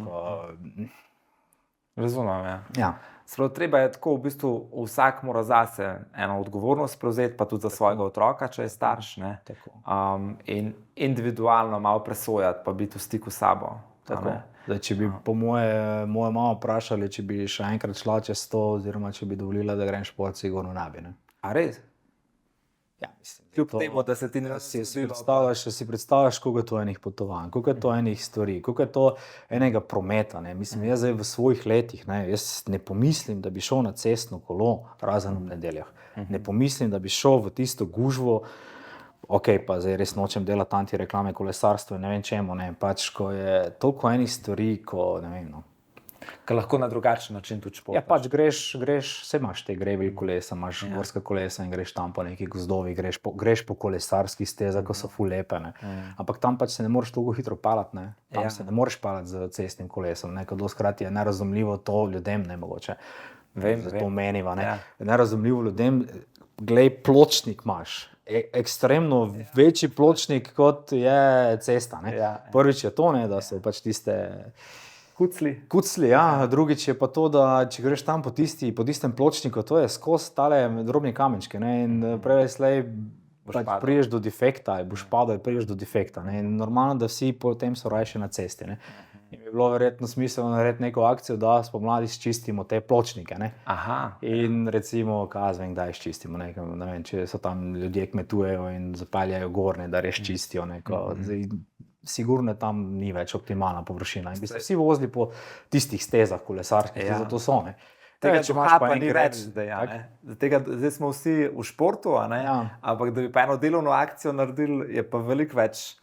Razumem, ja. Sprav, treba je tako, v bistvu, vsak mora zase eno odgovornost prevzeti, pa tudi za svojega otroka, če je starš, ne. In individualno malo presojati, pa biti v stiku s sabo. Tako. Zdaj, če bi po mojo mamo vprašali, če bi še enkrat šla čez to, oziroma če bi dovolila, da grem šport, sigurno ne bi, ne. A res? Ja, mislim. Kljub temu, da se ti ne si predstavljaš, koliko je to enih potovanj, koliko je to enih stvari, koliko je to enega prometa, ne. Mislim, jaz zdaj v svojih letih, ne, jaz ne pomislim, da bi šel na cestno kolo, razen ob nedeljah. Ne pomislim, da bi šel v tisto gužvo, pa zdaj res nočem delati antireklame kolesarstvo in ne vem čemu, ne, pač, ko je toliko enih stvari, ko, ne vem, no. Ker lahko na drugačen način tudi športaš. Ja, pač greš, vse imaš te grevi kolesa, imaš gorska kolesa in greš tam po nekih gozdovih, greš po kolesarskih stezah, ko so ful lepe, ne. Ampak tam pač se ne moreš toliko hitro pelati, ne. Tam se ne moreš pelati z cestnim kolesom, ne, ker dostikrat je nerazumljivo to ljudem nemogoče. To meniva, ne. Nerazumljivo ljudem, glej, pločnik imaš. Ekstremno večji pločnik, kot je cesta, ne. Prvič je to, ne, da so pač tiste kucli, ja. Drugič je pa to, da če greš tam po tistem pločniku, to je skozi tale drobni kamenčki, ne, in prej slej pač priješ do defekta, boš padel, priješ do defekta, ne, in normalno, da vsi potem so rajši na cesti, ne. In bi bilo verjetno smiselno narediti neko akcijo, da spomladi sčistimo te pločnike, ne. In recimo, kdaj izčistimo, ne vem, če so tam ljudje kmetujejo in zapeljajo gor, ne, da res čistijo, ne, sigurno tam ni več optimalna površina in bi se vsi vozili po tistih stezah kolesarskih, ki zato so, ne. Tega duha pa ni več zdaj, a ne. Zdaj smo vsi v športu, a ne, ampak da bi pa eno delovno akcijo naredili, je pa veliko več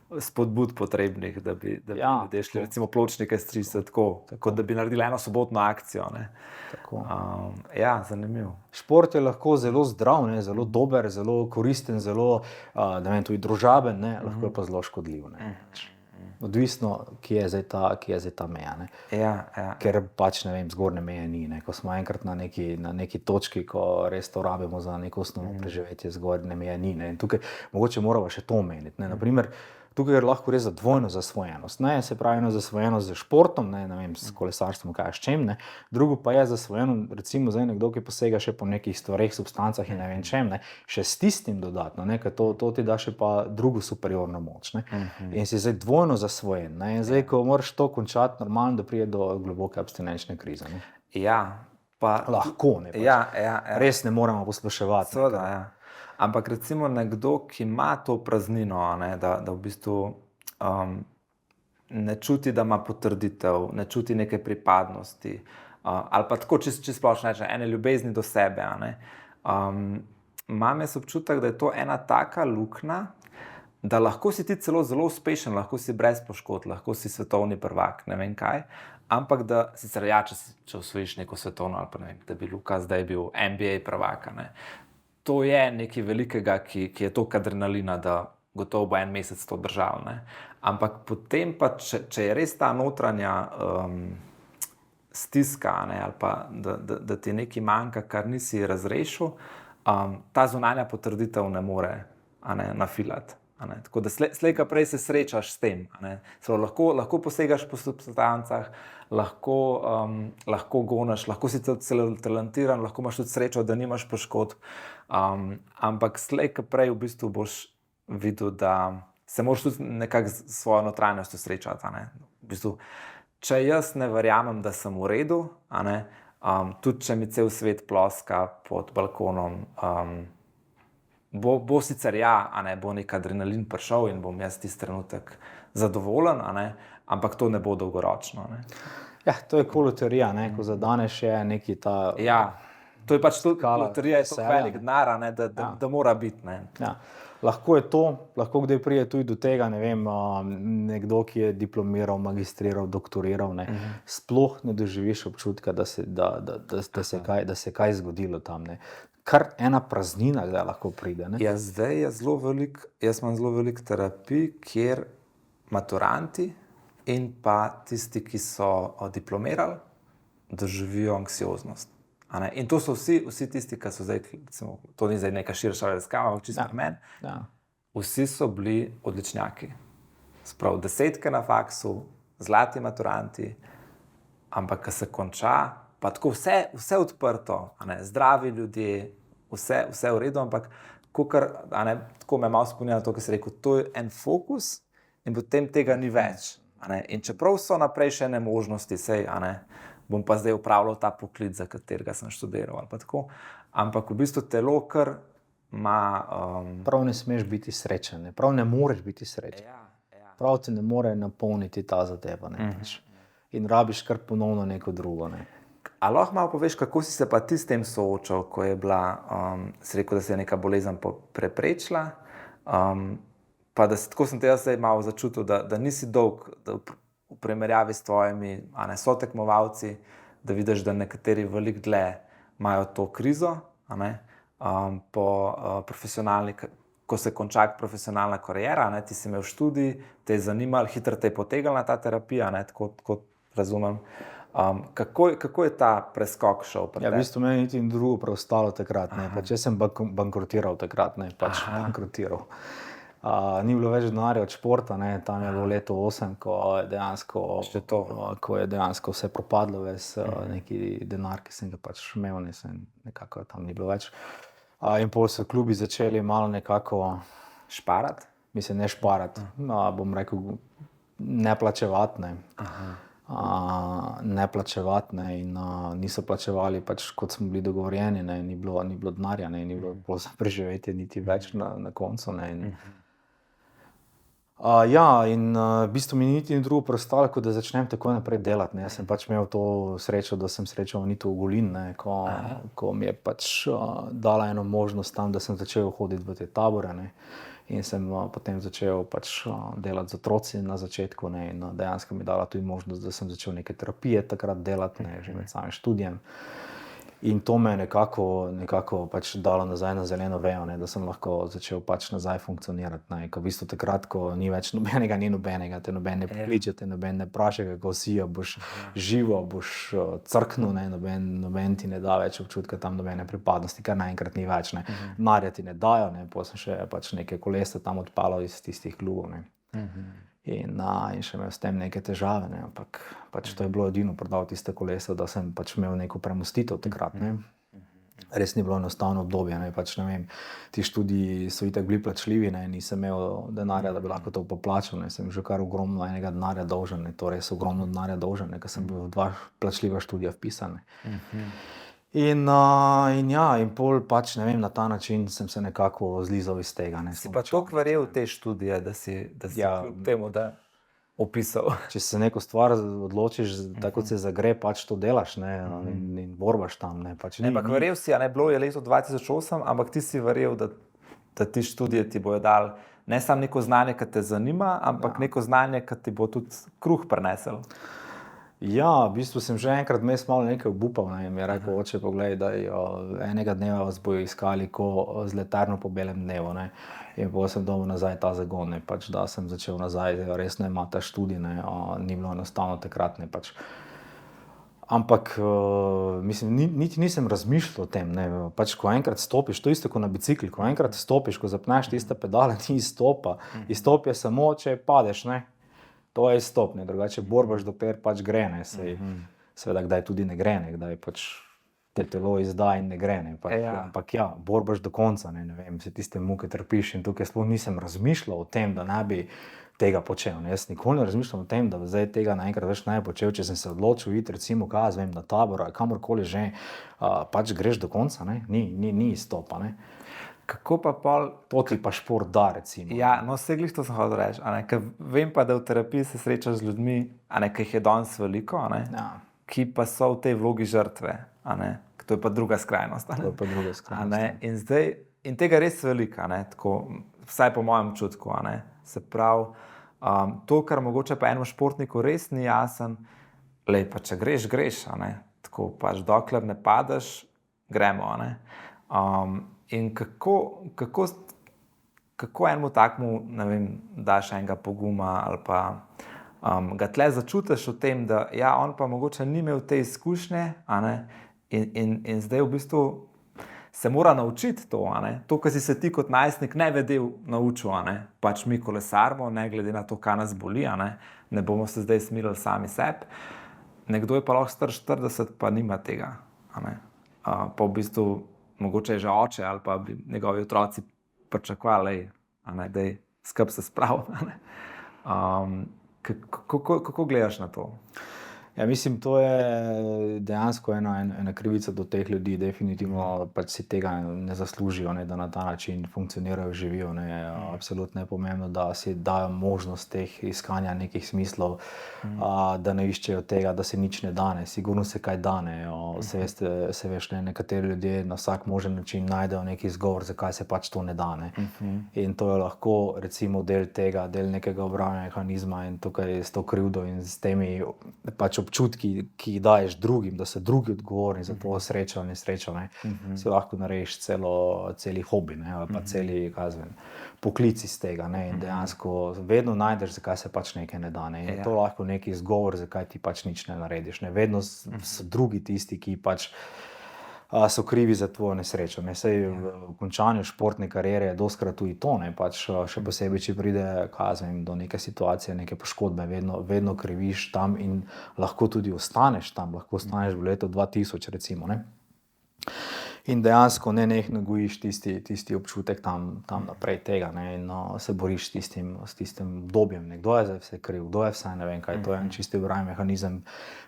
spodbud potrebnih, da bi ljudje šli recimo pločnike strisati tako, da bi naredili eno sobotno akcijo, ne. Ja, zanimivo. Šport je lahko zelo zdrav, ne, zelo dober, zelo koristen, zelo, ne vem, tudi družaben, ne, lahko je pa zelo škodljiv, ne. Odvisno, kje je zdaj ta meja, ne. Ker pač, ne vem, zgornje meje ni, ne, ko smo enkrat na neki točki, ko res to rabimo za neko osnovno preživetje, zgornje meje ni, ne, in tukaj mogoče moramo še to omeniti, ne, na primer, tukaj je lahko res za dvojno zasvojenost, ne, se pravi eno zasvojenost z športom, ne vem, s kolesarstvom, kaj s čem, ne, drugo pa je zasvojeno, recimo zdaj nekdo, ki posega še po nekih stvareh, substancah in ne vem čem, ne, še s tistim dodatno, ne, ker to ti da še pa drugo superiorno moč, ne, in si zdaj dvojno zasvojen, ne, in zdaj, ko moraš to končati, normalno, da pride do globoke abstinenčne krize, ne. Ja, pa lahko, ne, pač. Res ne moremo posploševati. Seveda, ja. Ampak recimo nekdo, ki ima to praznino, ne, da v bistvu ne čuti, da ima potrditev, ne čuti neke pripadnosti, ali pa tako, če splošno rečem, ene ljubezni do sebe, a ne. Imam jaz občutek, da je to ena taka luknja, da lahko si ti celo zelo uspešen, lahko si brez poškodb, lahko si svetovni prvak, ne vem kaj, ampak da sicer če osvojiš neko svetovno, ali pa ne vem, da bi Luka zdaj bil NBA prvak, ne. To je nekaj velikega, ki je toliko adrenalina, da gotovo bo en mesec to držal, ne. Ampak potem pa, če je res ta notranja stiska, ne, ali pa da ti nekaj manjka, kar nisi razrešil, ta zunanja potrditev ne more, a ne, nafilati, a ne. Tako da slej ko prej se srečaš s tem, a ne. Lahko posegaš po substancah, lahko goniš, lahko si celo talentiran, lahko imaš tudi srečo, da nimaš poškodb, ampak slej ko prej v bistvu boš videl, da se moraš tudi nekako s svojo notranjostjo srečati, a ne. V bistvu, če jaz ne verjamem, da sem v redu, a ne, tudi če mi cel svet ploska pod balkonom, bo sicer a ne, bo nek adrenalin prišel in bom jaz tisti trenutek zadovoljen, a ne, ampak to ne bo dolgoročno, ne. Ja, to je teorija, ne, ko zadaneš še neki ta... Ja, to je pač tudi loterija, je to velik denar, a ne, da mora biti, ne. Ja, lahko je to, lahko kdaj pride tudi do tega, ne vem, nekdo, ki je diplomiral, magistriral, doktoriral, ne, sploh ne doživiš občutka, da se kaj zgodilo tam, ne. Kar ena praznina, kdaj lahko pride, ne. Ja, zdaj je jaz imam zelo veliko terapij, kjer maturanti in pa tisti, ki so diplomirali, doživijo anksioznost, a ne. In to so vsi tisti, ki so zdaj, recimo, to ni zdaj neka širša raziskava, ampak čisto pri meni, vsi so bili odličnjaki. Sprav 10 na faksu, zlati maturanti, ampak ko se konča, pa tako vse odprto, a ne, zdravi ljudje, vse v redu, ampak a ne, tako me malo spominja na to, ko si rekel, to je en fokus in potem tega ni več, a ne. In čeprav so naprej še ene možnosti, sej, a ne, bom pa zdaj opravljal ta poklic, za katerega sem študiral, ali pa tako, ampak v bistvu telo kar ima... Prav ne smeš biti srečen, ne, prav ne moreš biti srečen. Prav te ne more napolniti ta zadeva, ne, in rabiš kar ponovno neko drugo, ne. A lahko malo poveš, kako si se pa ti s tem soočal, ko je bila, si rekel, da se je neka bolezen preprečila, pa da tako sem te jaz zdaj malo začutil, da nisi dolg, v primerjavi s tvojimi sotekmovalci, da vidiš, da nekateri veliko dlje imajo to krizo, po profesionalni, ko se konča profesionalna kariera, ti si imel študij, te je zanimalo, hitro te je potegnila ta terapija, tako razumem. Kako je ta preskok šel? Ja, v bistvu meni niti drugo preostalo takrat, ne. Pač jaz sem bankrotiral takrat, ne, pač bankrotiral. Ni bilo več denarja od športa, ne, tam je bilo leto 8, ko je dejansko vse propadlo, ves neki denar, ki sem ga pač imel, nekako tam ni bilo več. In pol so klubi začeli malo nekako šparati? Mislim, ne šparati, bom rekel, ne plačevati, ne. Ne plačevati, ne, in niso plačevali pač, kot smo bili dogovorjeni, ne, ni bilo denarja, ne, ni bilo za preživetje niti več na koncu, ne. In v bistvu mi niti ni drugo preostalo, kot da začnem takoj naprej delati, ne. Jaz sem pač imel to srečo, da sem srečal Anito Ogulin, ne, ko mi je pač dala eno možnost tam, da sem začel hoditi v te tabore, ne. In sem potem začel pač delati z otroci na začetku, ne, in dejansko mi je dala tudi možnost, da sem začel neke terapije takrat delati, ne, že med samim študijem. In to me je nekako pač dalo nazaj na zeleno vejo, ne, da sem lahko začel pač nazaj funkcionirati, ne, ko v bistvu takrat, ko ni več nobenega, ni nobenega, te noben ne pokliče, te noben ne vpraša, kako si, boš živo, boš crknil, ne, noben ti ne da več občutka tam nobene pripadnosti, kar naenkrat ni več, ne, denarja ti ne dajo, ne, potem sem še pač neke kolesa tam odpeljal iz tistih klubov, ne. In še imel s tem neke težave, ne, ampak pač to je bilo edino prodal tiste kolesa, da sem pač imel neko premostitev takrat, ne. Res ni bilo enostavno obdobje, ne, pač ne vem, ti študiji so itak bili plačljivi, ne, nisem imel denarja, da bi lahko to poplačal, ne, sem že kar ogromno enega denarja dolžen, ne, to res ogromno denarja dolžen, ne, ker sem bil v 2 plačljiva študija vpisan, ne. In pol pač, ne vem, na ta način sem se nekako zlizal iz tega, ne. Si pa toliko verjel v te študije, da si kljub temu, da opisal. Če se neko stvar odločiš, tako kot se zagre, pač to delaš, ne, in borbaš tam, ne, pač ni. Ampak verjel si, bilo je leto 2008, ampak ti si verjel, da ti študije ti bojo dali ne samo neko znanje, ki te zanima, ampak neko znanje, ki ti bo tudi kruh prinesel. Ja, v bistvu sem že enkrat vmes malo nekaj obupal, ne, in mi je rekel, oče, poglej, da enega dneva vas bojo iskali ko z letarno po belem dnevu, ne. In potem sem dobil nazaj ta zagon, ne, pač da sem začel nazaj resno imati ta študij, ne, ni bilo enostavno takrat, ne, pač. Ampak, mislim, niti nisem razmišljal o tem, ne, pač ko enkrat stopiš, to isto kot na bicikli, ko enkrat stopiš, ko zapneš tiste pedale, ni izstopa, izstop je samo, če padeš, ne. To je izstop, ne, drugače borbaš, dokler pač gre, ne, seveda kdaj tudi ne gre, ne, kdaj pač te telo izda in ne gre, ne, ampak ja, borbaš do konca, ne vem, se tiste muke trpiš in tukaj sploh nisem razmišljal o tem, da ne bi tega počel, ne, jaz nikoli ne razmišljam o tem, da zdaj tega naenkrat več ne bi počel, če sem se odločil iti recimo, vem, na tabor ali kamorkoli že, pač greš do konca, ne, ni izstopa, ne. Kako pa pol... To ti pa šport da, recimo. Ja, no, vse glih to sem hotel reči, ker vem pa, da v terapiji se srečaš z ljudmi, ki jih je danes veliko, ki pa so v tej vlogi žrtve, to je pa druga skrajnost. To je pa druga skrajnost. In tega res veliko, tako, vsaj po mojem občutku, se pravi, to, kar mogoče pa enemu športniku res ni jasen, lej, pa če greš, tako pač dokler ne padeš, gremo, in kako enemu takmu, ne vem, daš enega poguma ali pa ga tle začutiš v tem, da ja, on pa mogoče ni imel te izkušnje, in zdaj v bistvu se mora naučiti to, to, kar si se ti kot najstnik ne vedel naučil, pač mi kolesarimo, ne glede na to, kaj nas boli, ne bomo se zdaj smilili sami sebi, nekdo je pa lahko star 40, pa nima tega, pa v bistvu mogoče je že oče ali pa bi njegovi otroci pričakovali, da je skrb se spravil. Kako gledaš na to? Ja, mislim, to je dejansko ena krivica do teh ljudi. Definitivno pač si tega ne zaslužijo, ne, da na ta način funkcionirajo, živijo. Ne. Absolutno je pomembno, da si dajo možnost teh iskanja nekih smislov, da ne iščejo tega, da se nič ne dane. Sigurno se kaj dane. Se veš, ne, nekateri ljudje na vsak možen način najdejo neki izgovor, zakaj se pač to ne dane. In to je lahko recimo del tega, del nekega obrambnega mehanizma in tukaj s to krivdo in s temi pač občutki, ki jih daješ drugim, da so drugi odgovorni za to srečo ali nesrečo, ne, si lahko narediš celi hobi, ne, ali pa celi poklic iz tega, ne, in dejansko vedno najdeš, zakaj se pač nekaj ne da, ne, in to lahko neki izgovor, zakaj ti pač nič ne narediš, ne, vedno so drugi tisti, ki pač so krivi za tvojo nesrečo. Ne. Sej v končanju športne kariere je dostikrat tudi to, ne, pač še posebej, če pride do neke situacije, neke poškodbe, vedno kriviš tam in lahko tudi ostaneš tam, lahko ostaneš v letu 2000 recimo, ne. In dejansko nenehno gojiš tisti občutek tam naprej tega, ne, in se boriš s tistim obdobjem, ne, kdo je zdaj vse kriv, kdo je vse, ne vem kaj, to je en čisti obrambni mehanizem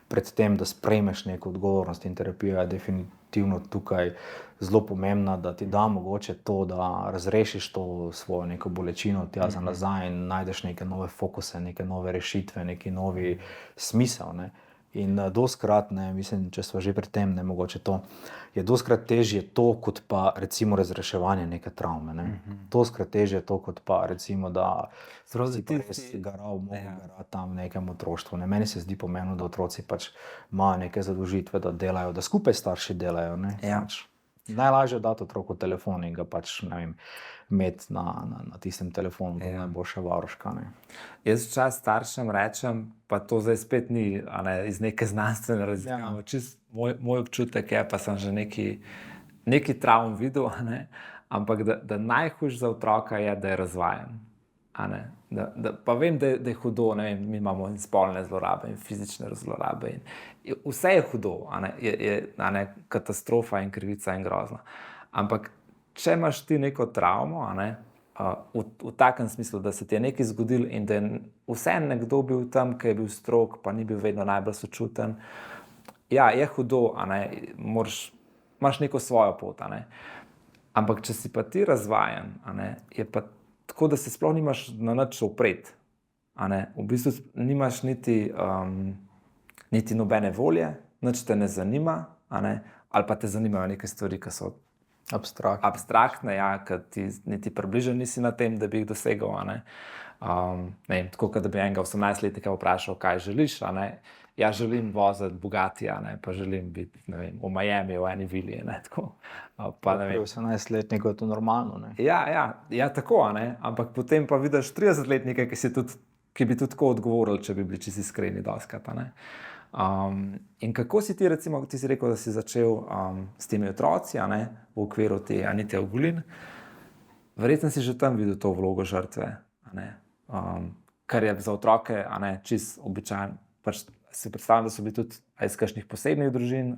pred tem, da sprejmeš neko odgovornost, in terapija je definitivno tukaj zelo pomembna, da ti da mogoče to, da razrešiš to svojo neko bolečino tja za nazaj in najdeš neke nove fokuse, neke nove rešitve, neki novi smisel, ne. In dostikrat, ne, mislim, če smo že pri tem, ne, mogoče to, je dostikrat težje to, kot pa recimo razreševanje neke travme, ne. Dostikrat težje to, kot pa recimo, da si pa res garal tam v nekem otroštvu, ne. Meni se zdi pomembno, da otroci pač imajo neke zadolžitve, da delajo, da skupaj starši delajo, ne. Pač najlažje je dati otroku telefon in ga pač, ne vem, imeti na tistem telefonu, to je najboljša varuška, ne. Jaz včasih staršem rečem, pa to zdaj spet ni, a ne, iz neke znanstvene raziskave, čist moj občutek je, pa sem že neki travm videl, a ne, ampak da najhujše za otroka je, da je razvajen, a ne. Pa vem, da je hudo, ne vem, mi imamo in spolne zlorabe in fizične zlorabe in vse je hudo, a ne, je katastrofa in krivica in grozno. Ampak če imaš ti neko travmo, a ne, v takem smislu, da se ti je nekaj zgodilo in da je vseeno nekdo bil tam, ki je bil strog, pa ni bil vedno najbolj sočuten, ja, je hudo, a ne, imaš neko svojo pot, a ne. Ampak če si pa ti razvajen, a ne, je pa tako, da se sploh nimaš na nič opreti, a ne. V bistvu nimaš niti nobene volje, nič te ne zanima, a ne, ali pa te zanimajo neke stvari, ki so abstraktne, ja, ki ti niti približno nisi na tem, da bi jih dosegel, a ne. Ne vem, tako, kot da bi enega 18-letnika vprašal, kaj želiš, a ne. Ja, želim voziti Bugatti, a ne, pa želim biti, ne vem, v Miami, v eni vili, ne, tako. Pa ne vem. 18-letniku je to normalno, ne. Ja, tako, a ne, ampak potem pa vidiš 30-letnike, ki bi tudi tako odgovorili, če bi bili čisto iskreni dostikrat, a ne. In kako si ti, recimo, ti si rekel, da si začel s temi otroci, a ne, v okviru te Anite Ogulin, verjetno si že tam videl to vlogo žrtve, a ne, kar je za otroke, a ne, čisto običajno, pač si predstavljam, da so bili tudi iz kakšnih posebnih družin,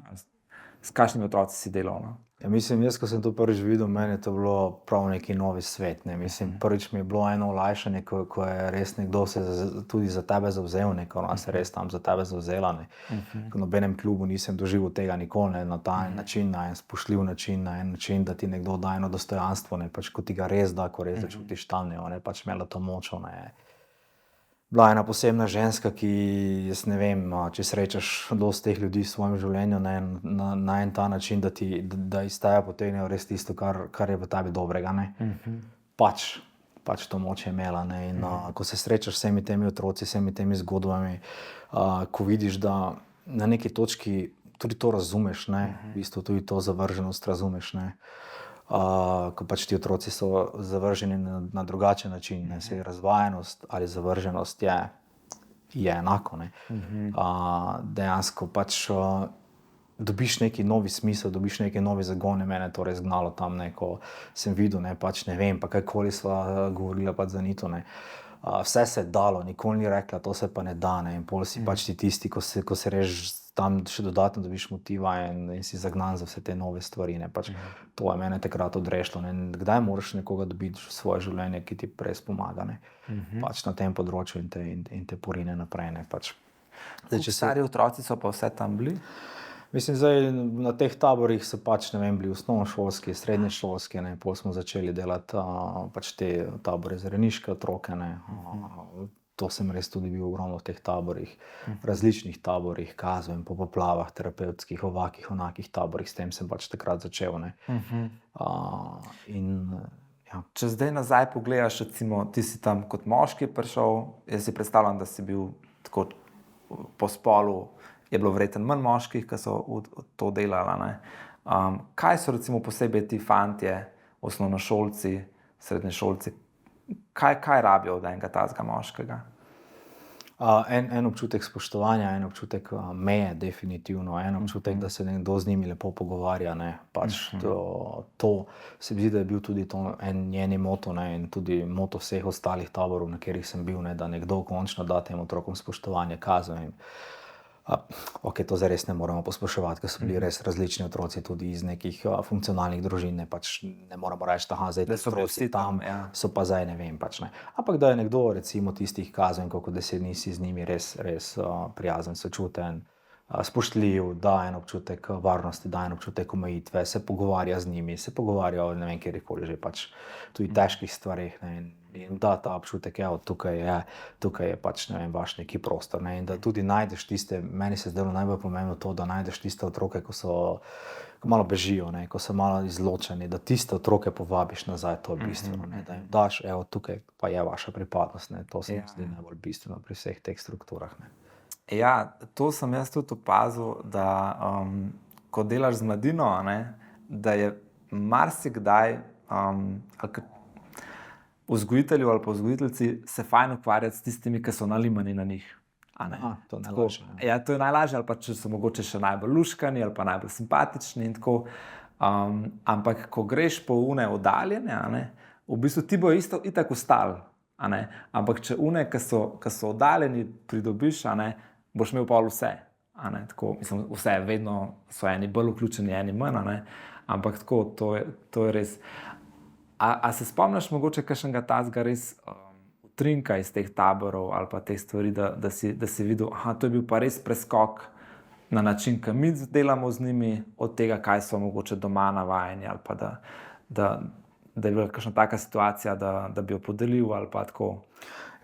s kakšnimi otroci si delal, no? Ja, mislim, jaz, ko sem to prvič videl, meni je to bilo prav neki novi svet, ne, mislim, prvič mi je bilo eno olajšanje, ko je res nekdo se tudi za tebe zavzel, ne, ko ona se res tam za tebe zavzela, ne. V nobenem klubu nisem doživel tega nikoli, ne, na ta način, na en spoštljiv način, na en način, da ti nekdo da eno dostojanstvo, ne, pač ko ti ga res da, ko res začutiš tam, ne, ona je pač imela to moč, ona je bila ena posebna ženska, ki, jaz ne vem, če srečaš dosti teh ljudi v svojem življenju na en ta način, da iz tebe potegnejo res tisto, kar je v tebi dobrega, ne. Pač to moč je imela, ne, in ko se srečaš s vsemi temi otroci, vsemi temi zgodbami, ko vidiš, da na neki točki tudi to razumeš, ne, v bistvu tudi to zavrženost razumeš, ne. Ko pač ti otroci so zavrženi na drugačen način, ne, saj razvajenost ali zavrženost je enako, ne. Dejansko pač dobiš neki novi smisel, dobiš neki novi zagon, mene to res gnalo tam, ne, ko sem videl, ne, pač ne vem, pa kakoli sva govorila pač za Anito, ne. Vse se je dalo, nikoli ni rekla, to se pa ne da, ne, in pol si pač ti tisti, ko se res tam še dodatno dobiš motiva in si zagnan za vse te nove stvari, ne, pač to je mene takrat odrešilo, ne, kdaj moraš nekoga dobiti v svoje življenje, ki ti res pomaga, ne, pač na tem področju in te porine naprej, ne, pač. Zdaj, stari otroci so pa vse tam bili? Mislim, zdaj na teh taborih so pač, ne vem, bili osnovnošolski, srednješolski, ne, pol smo začeli delati pač te tabore za rejniške otroke, ne. To sem res tudi bil ogromno v teh taborih, različnih taborih, Kazovem, po poplavah, terapevtskih, ovakih, onakih taborih, s tem sem pač takrat začel, ne. Če zdaj nazaj pogledaš, recimo, ti si tam kot moški prišel, jaz si predstavljam, da si bil tako po spolu, je bilo verjetno manj moških, ki so to delali, ne. Kaj so recimo posebej ti fantje, osnovnošolci, srednješolci, kaj rabijo od enega takega moškega? En občutek spoštovanja, en občutek meje, definitivno, en občutek, da se nekdo z njimi lepo pogovarja, ne, pač to se mi zdi, da je bil tudi to njeni moto, ne, in tudi moto vseh ostalih taborov, na katerih sem bil, ne, da nekdo končno da tem otrokom spoštovanje, kazal jim. Ok, to zdaj res ne moramo posploševati, ker so bili res različni otroci tudi iz nekih funkcionalnih družin, ne, pač ne moramo reči, zdaj ti otroci tam so pa zdaj, ne vem, pač ne. Ampak da je nekdo recimo tistih kazal, kako 10 dni si z njimi res prijazen, sočuten, spoštljiv, da en občutek varnosti, da en občutek omejitve, se pogovarja z njimi, se pogovarja o ne vem kjerkoli že pač tudi težkih stvareh, ne, in da ta občutek, tukaj je pač, ne vem, vaš neki prostor, ne, in da tudi najdeš tiste, meni se zdelo najbolj pomembno to, da najdeš tiste otroke, ko malo bežijo, ne, ko so malo izločeni, da tiste otroke povabiš nazaj, to je bistveno, ne, da jim daš, tukaj pa je vaša pripadnost, ne, to se mi zdi najbolj bistveno pri vseh teh strukturah, ne. Ja, to sem jaz tudi opazil, da ko delaš z mladino, ne, da je marsikdaj vzgojitelju ali pa vzgojiteljci se fajn ukvarjati s tistimi, ki so nalimani na njih. To je najlažje. Ja, to je najlažje, ali pa če so mogoče še najbolj luškani ali pa najbolj simpatični in tako. Ampak ko greš po une oddaljene, ne, v bistvu ti bo itak ostali. Ampak če une, ki so oddaljeni, pridobiš, boš imel pol vse. Tako, mislim, vse, vedno so eni bolj vključeni, eni manj, ampak tako, to je res. A se spomniš mogoče kakšnega takega res utrinka iz teh taborov ali pa teh stvari, da si videl, to je bil pa res preskok na način, ki mi delamo z njimi, od tega, kaj so mogoče doma navajeni, ali pa da je bila kakšna taka situacija, da bi jo podelil ali pa tako.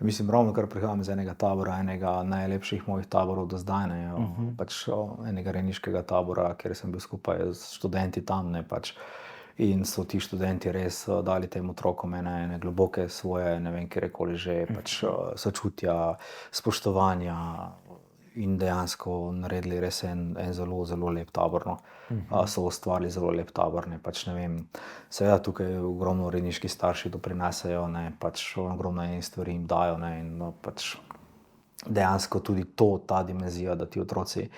Mislim, ravno kar prihajam iz enega tabora, enega najlepših mojih taborov do zdaj, ne, pač enega rejniškega tabora, kjer sem bil skupaj s študenti tam, ne, pač, in so ti študenti res dali tem otrokom ene globoke svoje, ne vem, kjerkoli že, pač sočutja, spoštovanja in dejansko naredili res en zelo, zelo lep tabor, no. So ustvarili zelo lep tabor, ne, pač ne vem, seveda tukaj ogromno rejniški starši doprinesejo, ne, pač ogromno enih stvari jim dajo, ne, in pač dejansko tudi ta dimenzija, da ti otroci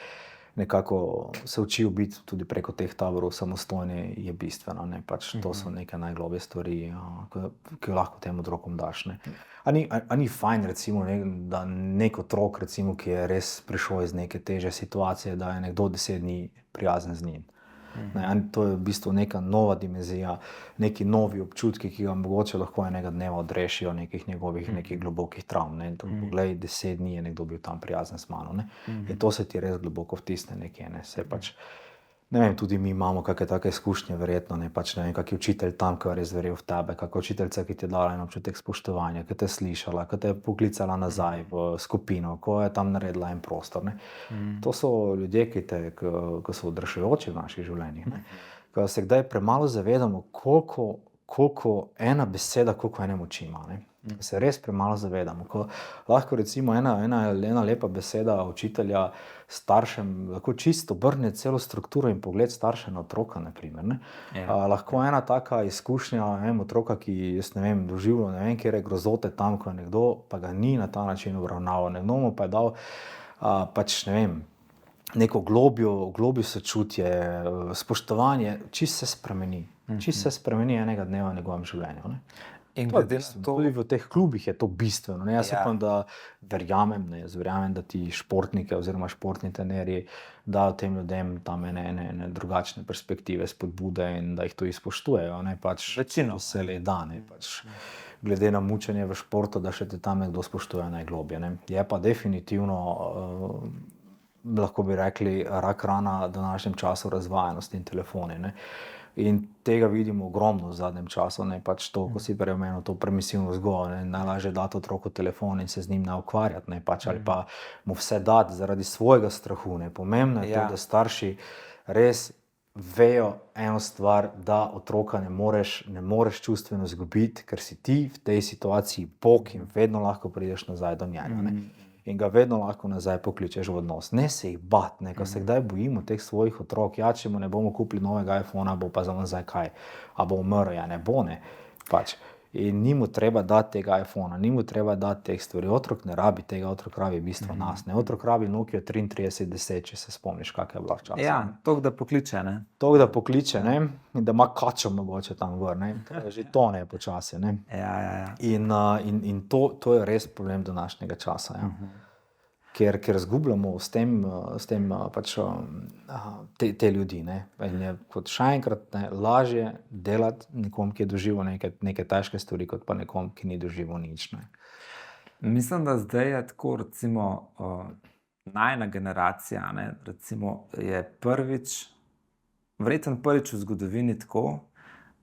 nekako se učijo biti tudi preko teh taborov samostojni, je bistveno, ne, pač to so neke najglobje stvari, ki lahko tem otrokom daš, ne. A ni fajn, recimo, da nek otrok, recimo, ki je res prišel iz neke težje situacije, da je nekdo 10 dni prijazen z njim. To je v bistvu neka nova dimenzija, neki novi občutki, ki ga mogoče lahko enega dneva odrešijo nekih njegovih nekih globokih travm, ne. Poglej, 10 dni je nekdo bil tam prijazen s mano, ne. In to se ti res globoko vtisne nekje, ne, se pač, ne vem, tudi mi imamo kakšne take izkušnje, verjetno, ne, pač ne vem, kak je učitelj tam, ki je res verjel v tebe, kakšna učiteljica, ki ti je dala en občutek spoštovanja, ki te je slišala, ki te je poklicala nazaj v skupino, ko je tam naredila en prostor, ne. To so ljudje, ki so odrešujoči v naših življenjih, ne. Ko se kdaj premalo zavedamo, koliko ena beseda, koliko ene moči ima, ne. Se res premalo zavedamo, ko lahko recimo ena lepa beseda učitelja staršem lahko čisto obrne celo strukturo in pogled starša na otroka, na primer, ne. Lahko ena taka izkušnja, otroka, ki, jaz ne vem, doživljal ne vem katere grozote tam, ko je nekdo, pa ga ni na ta način obravnaval, nekdo mu pa je dal pač, ne vem, neko globjo sočutje, spoštovanje, čisto se spremeni. Čisto se spremeni enega dneva v njegovem življenju, ne. In To je glede na bistveno. to, Tudi v teh klubih je to bistveno. Ne? Jaz Ja. upam, da verjamem, da ti športnike oziroma športni trenerji dajo tem ljudem tam ene drugačne perspektive, spodbude in da jih to izpoštujejo. Ne? Pač Večino. vse le da. Ne? Pač glede na mučenje v športu, da še te tam nekdo spoštuje najglobje. Ne? Je pa definitivno, lahko bi rekli, rak rana današnjem času razvajenosti in telefoni. Ne? In tega vidimo ogromno v zadnjem času, ne pač to, ko si prej omenil, to permisivno vzgojo. Najlažje je dati otroku telefon in se z njim ne ukvarjati, ne pač ali pa mu vse dati zaradi svojega strahu. Ne. Pomembno je to, da starši res vejo eno stvar, da otroka ne moreš čustveno izgubiti, ker si ti v tej situaciji Bog in vedno lahko prideš nazaj do njega. Ne. In ga vedno lahko nazaj pokličeš v odnos. Ne se jih bati, ne, ko se kdaj bojimo teh svojih otrok, ja, če mu ne bomo kupili novega iPhona, bo pa za nazaj kaj, a bo umrl, ja ne bo, ne, pač. In ni mu treba dati tega iPhona, ni mu treba dati teh stvari. Otrok ne rabi tega, otrok rabi bistvo nas, ne. Otrok rabi Nokia 3310, če se spomniš, kakaj je bila včasih. Ja, to, da pokliče, ne. To, da pokliče, ne, in da ima kačo mogoče tam gor, ne, že to ne je počasi, ne. Ja. In to je res problem današnjega časa, ja. Ker zgubljamo s tem pač te ljudi, ne. In je kot še enkrat, ne, lažje delati nekom, ki je doživel neke težke stvari, kot pa nekom, ki ni doživel nič, ne. Mislim, da zdaj je tako, recimo, najina generacija, ne, recimo, je verjetno prvič v zgodovini tako,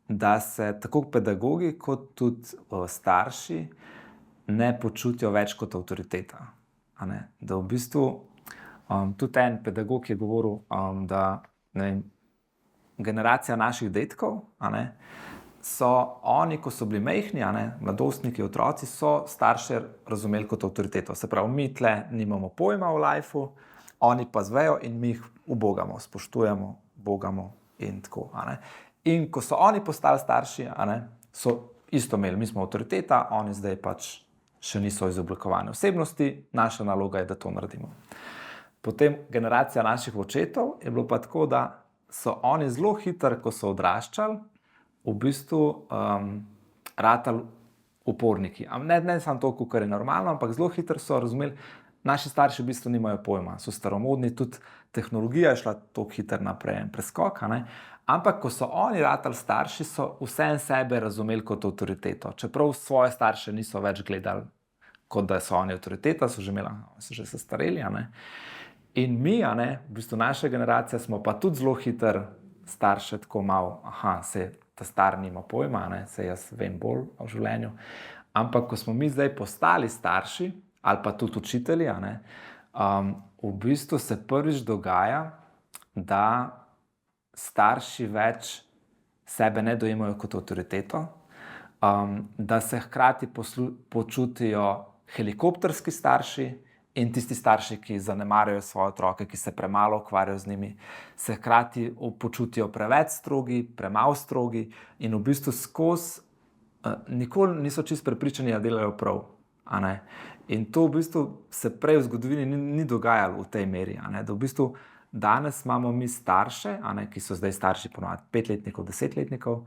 da se tako pedagogi kot tudi starši ne počutijo več kot avtoriteta. Da v bistvu tudi en pedagog je govoril, da ne vem, generacija naših dedkov, so oni, ko so bili majhni, mladostniki, otroci, so starše razumeli kot avtoriteto. Se pravi, mi tle nimamo pojma o lifeu, oni pa zvejo in mi jih ubogamo, spoštujemo, bogamo in tako. In ko so oni postali starši, so isto imeli, mi smo avtoriteta, oni zdaj pač še niso izoblikovane osebnosti, naša naloga je, da to naredimo. Potem generacija naših očetov je bilo pa tako, da so oni zelo hitro, ko so odraščali, v bistvu ratali uporniki. Ne samo to, kar je normalno, ampak zelo hitro so razumeli, naši starši v bistvu nimajo pojma, so staromodni, tudi tehnologija je šla tako hitro naprej, preskok, ampak ko so oni ratali starši, so vse sebe razumeli kot avtoriteto. Čeprav svoje starše niso več gledali, kot da so oni avtoriteta, so že se stareli. In mi, v bistvu naša generacija, smo pa tudi zelo hitro starše tako malo, se ta star nima pojma, se jaz vem bolj o življenju. Ampak ko smo mi zdaj postali starši, ali pa tudi učitelji, v bistvu se prvič dogaja, da starši več sebe ne dojemajo kot avtoriteto, da se hkrati počutijo helikopterski starši in tisti starši, ki zanemarjajo svoje otroke, ki se premalo ukvarjajo z njimi, se hkrati počutijo preveč strogi, premalo strogi in v bistvu skozi nikoli niso čisto prepričani, da delajo prav. In to v bistvu se prej v zgodovini ni dogajalo v tej meri, da v bistvu danes imamo mi starše, ki so zdaj starši ponovadi 5-letnikov, 10-letnikov,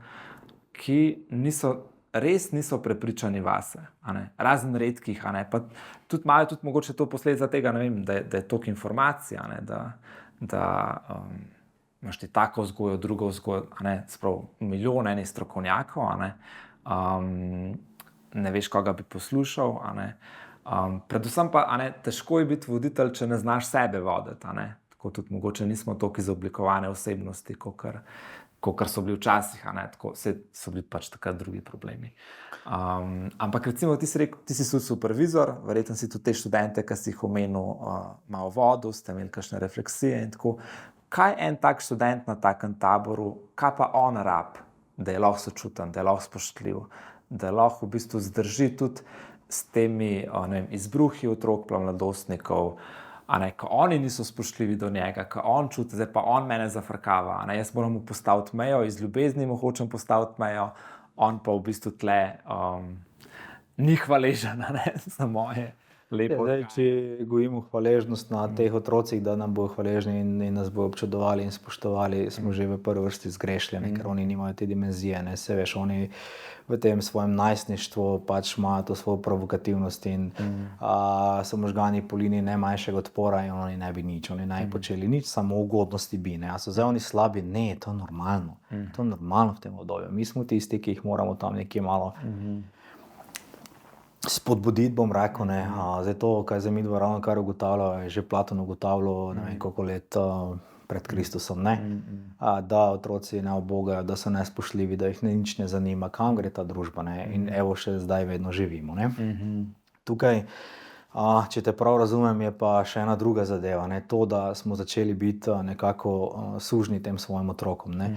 ki res niso prepričani vase, razen redkih, pa tudi imajo tudi mogoče to posledica tega, ne vem, da je toliko informacij, da imaš ti tako vzgojo, drugo vzgojo, sprav milijon enih strokovnjakov, ne veš, koga bi poslušal, predvsem pa težko je biti voditelj, če ne znaš sebe voditi, tako tudi mogoče nismo toliko izoblikovane osebnosti, kakor so bili včasih, tako so bili pač takrat drugi problemi. Ampak recimo ti si supervizor, verjetno si tudi te študente, ki si jih omenil, malo vodil, ste imeli kakšne refleksije in tako. Kaj en tak študent na takem taboru, kaj pa on rab, da je lahko sočuten, da je lahko spoštljiv, da lahko v bistvu zdrži tudi s temi izbruhi otrok, mladostnikov, ko oni niso spoštljivi do njega, ko on čuti, zdaj pa on mene zafrkava, jaz moram mu postaviti mejo, iz ljubezni mu hočem postaviti mejo, on pa v bistvu tle ni hvaležen lepo. Zdaj, če gojimo hvaležnost na teh otrocih, da nam bodo hvaležni in nas bodo občudovali in spoštovali, smo že v prvi vrsti zgrešljeni, ker oni nimajo te dimenzije. Ne? Se veš, oni v tem svojem najstništvu pač imajo to svojo provokativnost in so možgani po liniji najmanjšega odpora in oni ne bi nič, oni ne bi počeli nič, samo ugodnosti bi. Ne? A so zdaj oni slabi? Ne, to je normalno. To je normalno v tem obdobju. Mi smo tisti, ki jih moramo tam nekje malo spodbuditi, bom rekel. Zdaj to, kaj zdaj mi dva ravno kar ugotavljamo, je že Platon ugotavljal, ne vem koliko let pred Kristusom, ne? Da otroci ne ubogajo, da so nespoštljivi, da jih nič ne zanima, kam gre ta družba, ne? In evo še zdaj vedno živimo. Ne? Tukaj, če te prav razumem, je pa še ena druga zadeva, ne? To, da smo začeli biti nekako sužnji tem svojim otrokom. Ne?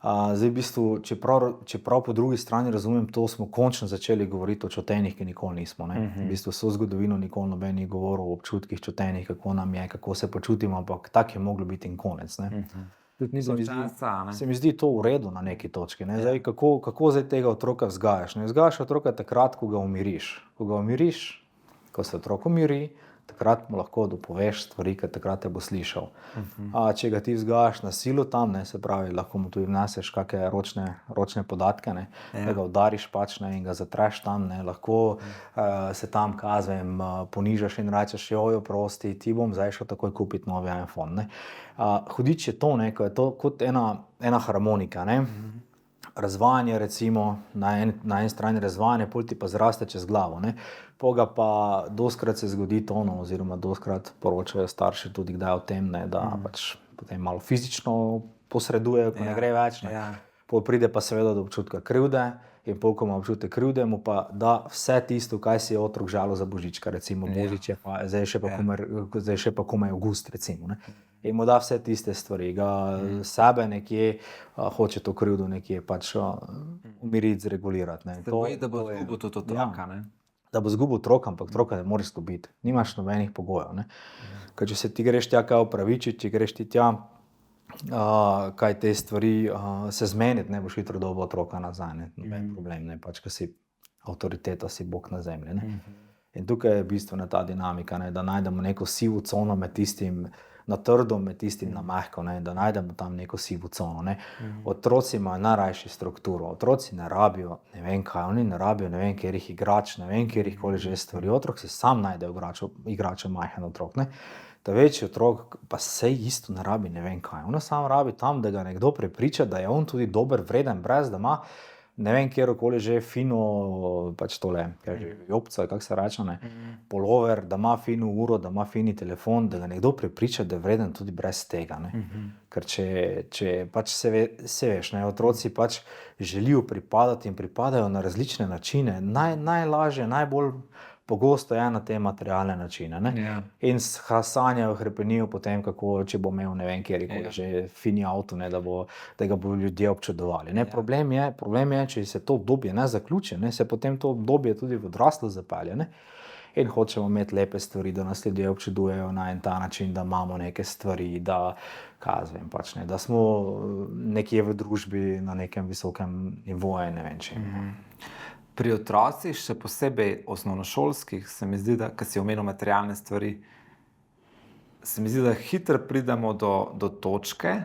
Zdaj, v bistvu, čeprav po drugi strani razumem to, smo končno začeli govoriti o čutenjih, ki nikoli nismo. Ne? V bistvu so zgodovino nikoli noben ni govoril o občutkih čutenjih, kako nam je, kako se počutimo, ampak tak je moglo biti in konec. Ne? Se mi zdi to v redu na neki točki. Ne? Zdaj, kako zdaj tega otroka vzgajaš? Ne vzgajaš otroka takrat, ko ga umiriš. Ko ga umiriš, ko se otrok umiri, takrat mu lahko dopoveš stvari, ker takrat te bo slišal. Če ga ti vzgajaš na silu tam, ne, se pravi, lahko mu tudi vneseš kakšne ročne podatke, ne, da ga udariš pač, ne, in ga zatreš tam, ne, lahko se tam ponižaš in rečeš, jojo, prosti, ti bom zdaj šel takoj kupiti novi iPhone. Ne. Hudič je to, ne, ko je to kot ena harmonika, ne. Razvajanje, recimo, na eni strani razvajanje, pol ti pa zraste čez glavo. Ne. Poga pa doskrat se zgodi to, oziroma doskrat poročajo starši tudi kdaj o tem, ne, da pač potem malo fizično posredujejo, ko ne gre več. Ne. Pol pride pa seveda do občutka krivde in pol, ko ima občutek krivde, mu pa da vse tisto, kaj si je otrok želel za Božička, recimo Božič je pa, zdaj še pa komaj avgust, recimo. Ne. In mu da vse tiste stvari, ga sebe nekje hoče to krivdo nekje pač umiriti, zregulirati. Ne. Se boji, da bo zgubil tudi otroka, ne? Da bo zgubil otroka, ampak otroka ne moreš zgubiti. Nimaš nobenih pogojev. Ne. Ker če se ti greš tja kaj opravičiti, če greš ti tja kaj te stvari se zmeniti, ne boš hitro dobil otroka nazaj. Ne. Noben problem, ne. Pač, ker si avtoriteta, si Bog na zemlji. Ne. In tukaj je bistvena ta dinamika, ne, da najdemo neko sivo cono med tistim na trdo, med tistim na mehko, ne, da najdemo tam neko sivo cono. Ne. Otroci imajo najrajši strukturo, otroci ne rabijo ne vem kaj, oni ne rabijo ne vem katerih igrač, ne vem katerih koli že stvari. Otrok si sam najde igrača majhen otrok. Ne. Ta večji otrok pa sej isto ne rabi ne vem kaj. On samo rabi tam, da ga nekdo prepriča, da je on tudi dober, vreden, brez da ima ne vem kjerokoli že fino, pač tole, jopca, kako se reče, ne, polover, da ima fino uro, da ima fini telefon, da ga nekdo prepriča, da je vreden tudi brez tega. Ne. Ker če pač se veš, ne, otroci pač želijo pripadati in pripadajo na različne načine. Najlažje, najbolj pogosto je na te materialne načine. Ne? In sanjajo, hrepenijo potem, kako, če bo imel ne vem kjerikoli že fini avto, ne, da ga bo ljudje občudovali. Ne? Problem je, če se to obdobje ne zaključi, ne, se potem to obdobje tudi v odraslo zapelje. Ne? In hočemo imeti lepe stvari, da nas ljudje občudujejo na en ta način, da imamo neke stvari, da pač, ne, da smo nekje v družbi na nekem visokem nivoju, ne vem če. Pri otrocih, še posebej osnovnošolskih, se mi zdi, da, ko si omenil materialne stvari, se mi zdi, da hitro pridemo do točke,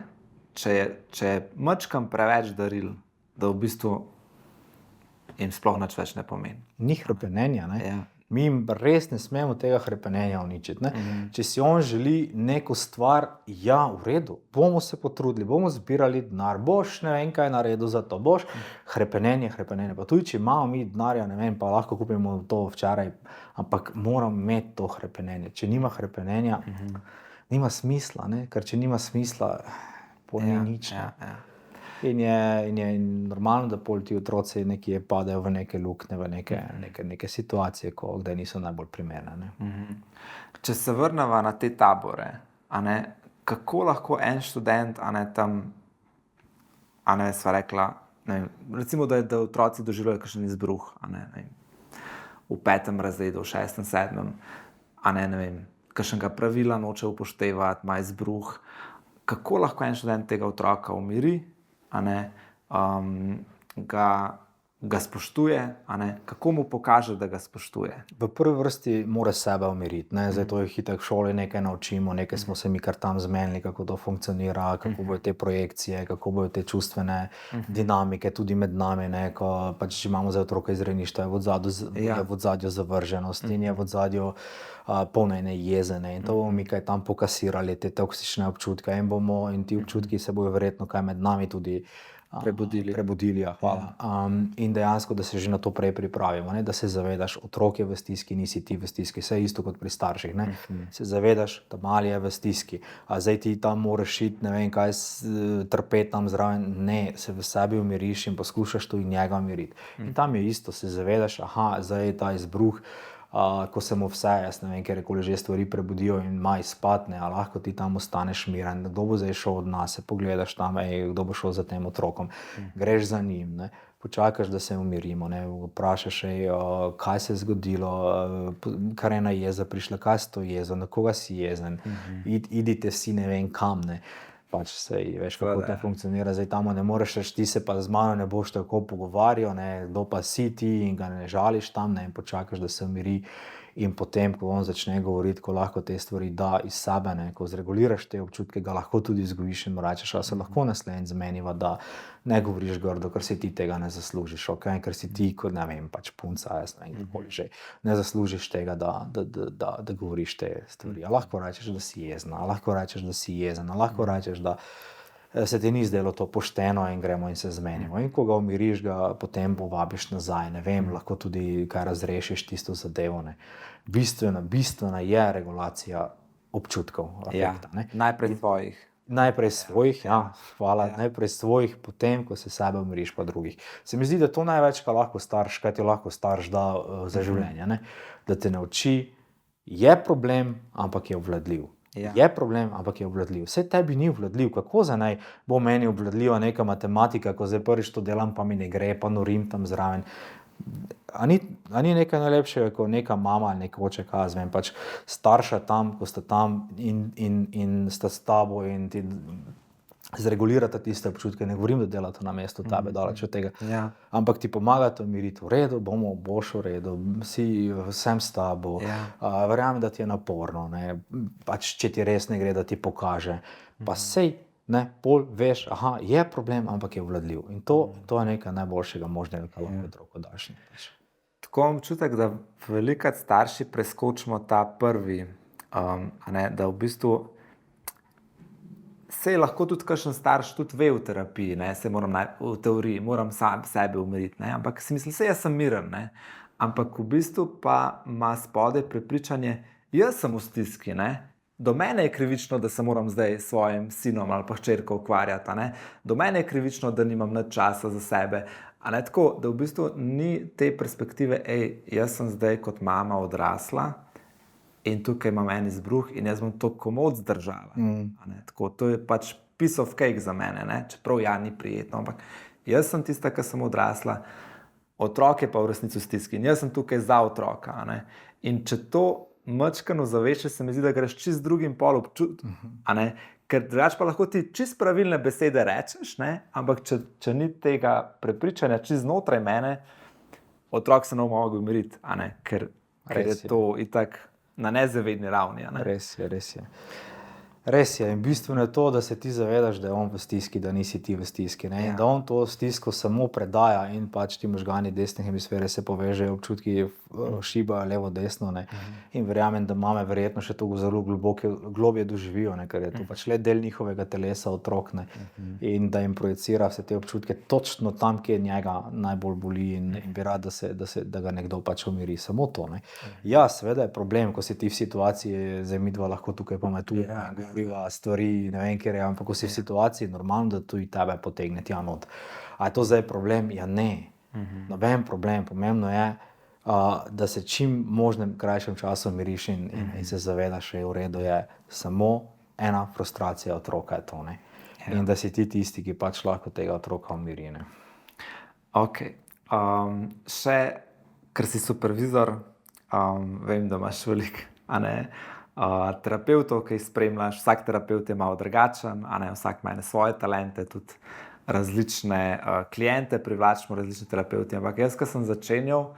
če je mačkam preveč daril, da v bistvu jim sploh nič več ne pomeni. Ni hrepenenja, ne? Ja. Mi jim res ne smemo tega hrepenenja uničiti. Ne? Če si on želi neko stvar, ja, v redu, bomo se potrudili, bomo zbirali denar, boš ne vem kaj naredil za to, boš hrepenenje. Pa tudi, če imamo mi denarja, ne vem, pa lahko kupimo to včeraj, ampak moram imeti to hrepenenje. Če nima hrepenenja, nima smisla, ne? Ker če nima smisla, pol ni nič. In je normalno, da pol ti otroci nekje padejo v neke luknje, v neke situacije, kdaj niso najbolj primerne. Ne? Če se vrnemo na te tabore, kako lahko en študent, tam, sva rekla, recimo, da otroci doživljajo kakšen izbruh, v 5. razredu, v 6., 7., kakšnega pravila noče upoštevati, ima izbruh. Kako lahko en študent tega otroka umiri, ga ga spoštuje, kako mu pokaže, da ga spoštuje? V prvi vrsti mora sebe umiriti. Zdaj to je hitro v šoli, nekaj naučimo, nekaj smo se mi kar tam zmenili, kako to funkcionira, kako bodo te projekcije, kako bodo te čustvene dinamike tudi med nami, ko pač imamo za otroka iz rejništva, je v ozadju zavrženost in je v ozadju polne ene jezene in to bomo mi kaj tam pokasirali, te toksične občutke in ti občutki se bojo verjetno kaj med nami tudi prebudili, ja, hvala. In dejansko, da se že na to prej pripravimo, da se zavedaš, otrok je v stiski, nisi ti v stiski, vse isto kot pri starših. Se zavedaš, da mali je v stiski, a zdaj ti tam moraš iti, ne vem kaj, trpeti tam zraven, ne, se v sebi umiriš in poskušaš to in njega umiriti. In tam je isto, se zavedaš, aha, zdaj je ta izbruh, ko se mu vse, jaz ne vem, kjerkoli že stvari prebudijo in ima izpadne, a lahko ti tam ostaneš miren, kdo bo zdaj šel od nas, se pogledaš tam, kdo bo šel za tem otrokom, greš za njim, počakaš, da se umirimo, vprašaš, kaj se je zgodilo, kar je ena jeza prišla, kaj si to jezo, na koga si jezen, idite vsi ne vem kam, pač sej, veš, kako to funkcionira, zdaj tam ne moreš reči, ti se pa z mano ne boš tako pogovarjal, kdo pa si ti in ga ne žališ tam, in počakaš, da se umiri in potem, ko on začne govoriti, ko lahko te stvari da iz sebe, ko zreguliraš te občutke, ga lahko tudi izgubiš in mu rečeš, a se lahko naslednjič zmeniva, da ne govoriš grdo, ker si ti tega ne zaslužiš, ker si ti, kot ne vem, pač punca, jaz ne vem, kakoli že, ne zaslužiš tega, da govoriš te stvari. A lahko rečeš, da si jezna, a lahko rečeš, da si jezen, a lahko rečeš, da se ti ni zdelo to pošteno in gremo in se zmenimo. In ko ga umiriš, ga potem povabiš nazaj, ne vem, lahko tudi kaj razrešiš tisto zadevo. Bistvena je regulacija občutkov. Afekta, Najprej svojih. Najprej svojih, hvala, najprej svojih, potem, ko se sebe umiriš, pa drugih. Se mi zdi, da to največ, kaj ti lahko starš da za življenje, da te nauči, je problem, ampak je obvladljiv. Je problem, ampak je obvladljiv. Vse tebi ni obvladljiv. Kako za naj bo meni obvladljiva neka matematika, ko zdaj prvič to delam, pa mi ne gre, pa norim tam zraven. A ni nekaj najlepšega, ko neka mama ali nek oče, pač starša tam, ko sta tam in sta s tabo in ti zregulirata tiste občutke. Ne govorim, da delata na mesto tebe, daleč od tega. Ampak ti pomagata umiriti, v redu, boš v redu, sem s tabo, verjamem, da ti je naporno, pač če ti res ne gre, da ti pokaže. Pa sej, pol veš, aha, je problem, ampak je obvladljiv. In to je nekaj najboljšega možnega, kar lahko otroku daš. Tako imam občutek, da velikokrat starši preskočimo ta prvi, da v bistvu sej lahko tudi kakšen starš tudi ve v terapiji, se moram v teoriji, moram sam sebe umiriti, ampak si mislim, sej jaz sem miren, ampak v bistvu pa ima spodaj prepričanje, jaz sem v stiski, do mene je krivično, da se moram zdaj s svojim sinom ali pa hčerko ukvarjati, do mene je krivično, da nimam nič časa za sebe, tako, da v bistvu ni te perspektive, jaz sem zdaj kot mama odrasla, in tukaj imam en izbruh in jaz bom to komot zdržala. Tako, to je pač piece of cake za mene, čeprav ni prijetno, ampak jaz sem tista, ki sem odrasla, otrok je pa v resnici v stiski in jaz sem tukaj za otroka. In če to mačkano zaveš, se mi zdi, da greš čist drugim pol občutek, ker drugače pa lahko ti čist pravilne besede rečeš, ampak če ni tega prepričanja čist znotraj mene, otrok se ne bo mogel umiriti, ker je to itak na nezavedni ravni. Res je. Res je. In bistveno je to, da se ti zavedaš, da je on v stiski, da nisi ti v stiski. In da on to stisko samo predaja in pač ti možgani desne hemisfere se povežejo, občutki šibajo levo, desno. In verjamem, da mame verjetno še to zelo globje doživijo, ker je to pač le del njihovega telesa, otrok. In da jim projicira vse te občutke točno tam, kjer njega najbolj boli in bi rad, da ga nekdo pač umiri. Samo to. Ja, seveda je problem, ko si ti v situaciji, zdaj midva lahko tukaj pametuje, stvari, ne vem, kjer je, ampak ko si v situaciji, normalno, da tudi tebe potegne tja not. A je to zdaj problem? Ja, ne. Noben problem. Pomembno je, da se čim možnem krajšem času miriš in se zavedaš, da je v redu, je samo ena frustracija otroka je to. In da si ti tisti, ki pač lahko tega otroka umiri. Ok. Še, ker si supervizor, vem, da imaš veliko, terapeutov, ki jih spremljaš, vsak terapeut je malo drugačen, vsak ima svoje talente, tudi različne kliente, privlačimo različne terapevte. Ampak jaz, ko sem začenjal,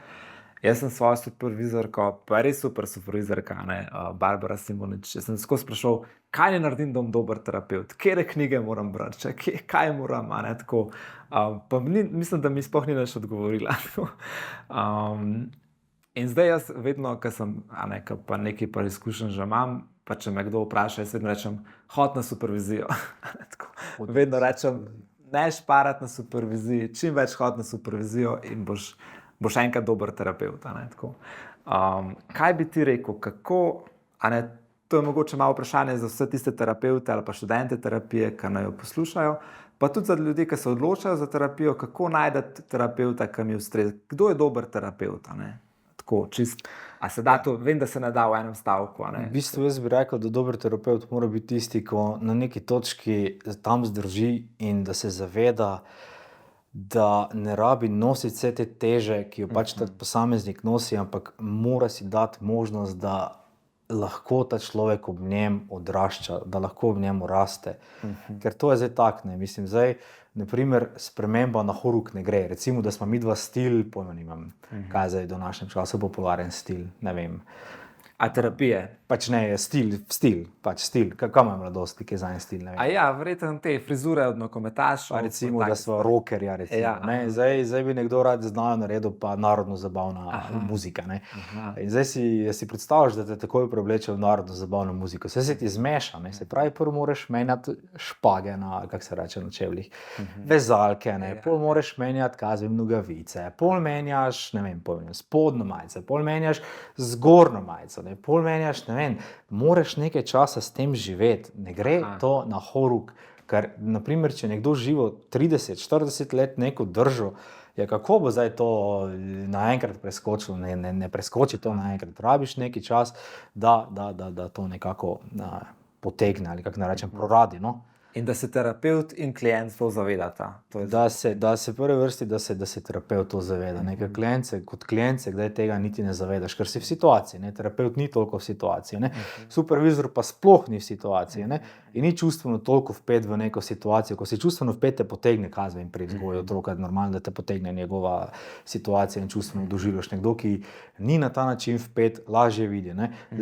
jaz sem svojo supervizorko, pa res super supervizorka, Barbara Simonič, jaz sem skozi sprašal, kaj ne naredim, da bom dober terapeut, kere knjige moram brati, kaj moram, tako. Pa mislim, da mi sploh ni nič odgovorila. In zdaj jaz vedno, ko sem, ko pa nekaj izkušenj že imam, pa če me kdo vpraša, jaz vedno rečem, hod na supervizijo. Vedno rečem, ne šparati na superviziji, čim več hod na supervizijo in boš enkrat dober terapeut. Kaj bi ti rekel, kako, to je mogoče malo vprašanje za vse tiste terapeute ali pa študente terapije, ki naj jo poslušajo, pa tudi za ljudi, ki se odločajo za terapijo, kako najdete terapeuta, ki mi ustreza, kdo je dober terapeut? Tako, čist, a se da to, vem, da se ne da v enem stavku. V bistvu jaz bi rekel, da dober terapeut mora biti tisti, ko na neki točki tam zdrži in da se zaveda, da ne rabi nositi vse te teže, ki jo pač ta posameznik nosi, ampak mora si dati možnost, da lahko ta človek ob njem odrašča, da lahko ob njemu raste. Ker to je zdaj tak, mislim, zdaj, naprimer, sprememba na horuk ne gre. Recimo, da smo mi dva stil, pojma nimam, kaj je zdaj do našem času popularen stil, ne vem. A terapije? Pač ne, stil, pač stil. Kaj ima mladostniki za en stil? Verjetno te frizure od nogometašev. Recimo, da so rockerja, recimo. Zdaj bi nekdo rad znal naredil pa narodno zabavna muzika. In zdaj si predstavljaš, da te takoj prevleče v narodno zabavno muziko. Vse se ti zmeša, se pravi, prvo moraš menjati špage na, kako se reče, na čevljih, vezalke, pol moraš menjati, nogavice, pol menjaš, ne vem, spodnjo majico, pol menjaš zgornjo majico, pol menjaš, ne vem, moraš nekaj časa s tem živeti, ne gre to na horuk, ker, naprimer, če nekdo živo 30-40 let neko držo, kako bo zdaj to naenkrat preskočil, ne preskoči to naenkrat, rabiš neki čas, da to nekako potegne, ali kako ne rečem, proradi, In da se terapeut in klient to zavedata. Da se prvi vrsti, da se terapeut to zaveda. Kot klient se kdaj tega niti ne zavedaš, ker si v situaciji. Terapeut ni toliko v situaciji. Supervizor pa sploh ni v situaciji. In ni čustveno toliko vpet v neko situacijo. Ko si čustveno vpet, te potegne in pri vzgoju otroka. Normalno, da te potegne njegova situacija in čustveno doživljaš. Nekdo, ki ni na ta način vpet, lažje vidi.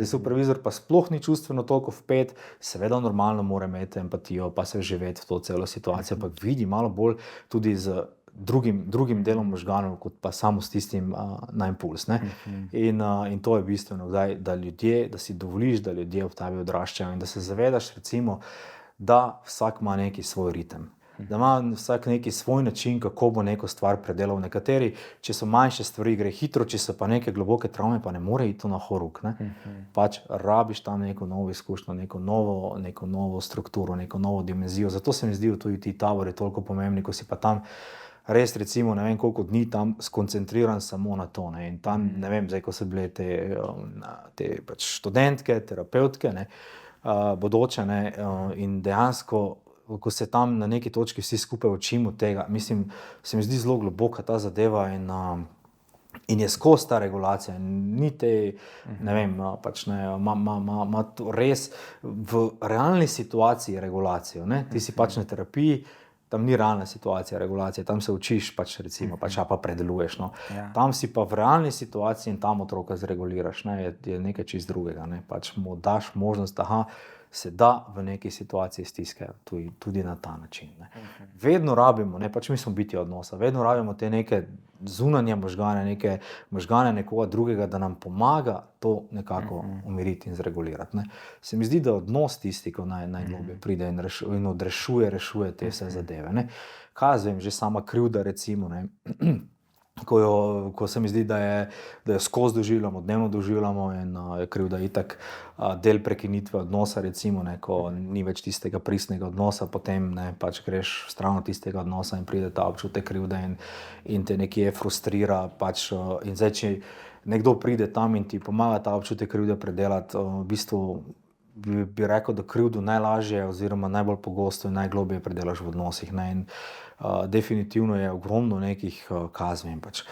Supervizor pa sploh ni čustveno toliko vpet, seveda normalno mora imeti empatijo, pa se vživeti v to celo situacijo, ampak vidi malo bolj tudi z drugim delom možganov, kot pa samo s tistim na impuls. In to je bistveno, da si dovoliš, da ljudje v tebi odraščajo in da se zavedaš, recimo, da vsak ima neki svoj ritem. Da ima vsak neki svoj način, kako bo neko stvar predelal. Nekateri, če so manjše stvari, gre hitro, če so pa neke globoke travme, pa ne more iti to na horuk. Pač rabiš tam neko novo izkušnjo, neko novo strukturo, neko novo dimenzijo. Zato se mi zdijo tudi ti tabori toliko pomembni, ko si pa tam res, recimo, ne vem koliko dni tam skoncentriran samo na to. In tam, ne vem, zdaj, ko so bile te pač študentke, terapeutke, bodoče, in dejansko ko se tam na neki točki vsi skupaj učimo tega, mislim, se mi zdi zelo globoka ta zadeva in je skozi ta regulacija. Ni te, ne vem, pač ne, ima to res v realni situaciji regulacijo. Ti si pač na terapiji, tam ni realna situacija regulacije, tam se učiš pač recimo, pač pa predeluješ. Tam si pa v realni situaciji in tam otroka zreguliraš, je nekaj čist drugega. Pač mu daš možnost, se da v neki situaciji stiske tudi na ta način. Vedno rabimo, pač mi smo biti odnosa, vedno rabimo te neke zunanje možgane, neke možgane nekoga drugega, da nam pomaga to nekako umiriti in zregulirati. Se mi zdi, da odnos tisti, ko najglobje pride in rešuje te vse zadeve. Kaj zvem, že sama krivda, recimo, ko se mi zdi, da jo skozi doživljamo, dnevno doživljamo in je krivda itak del prekinitve odnosa, recimo, ko ni več tistega pristnega odnosa, potem pač greš stran od tistega odnosa in pride ta občutek krivde in te nekje frustrira. Pač, in zdaj, če nekdo pride tam in ti pomaga ta občutek krivde predelati, v bistvu bi rekel, da krivdo najlažje oziroma najbolj pogosto in najglobje predelaš v odnosih. In definitivno je ogromno nekih kazvem, pač,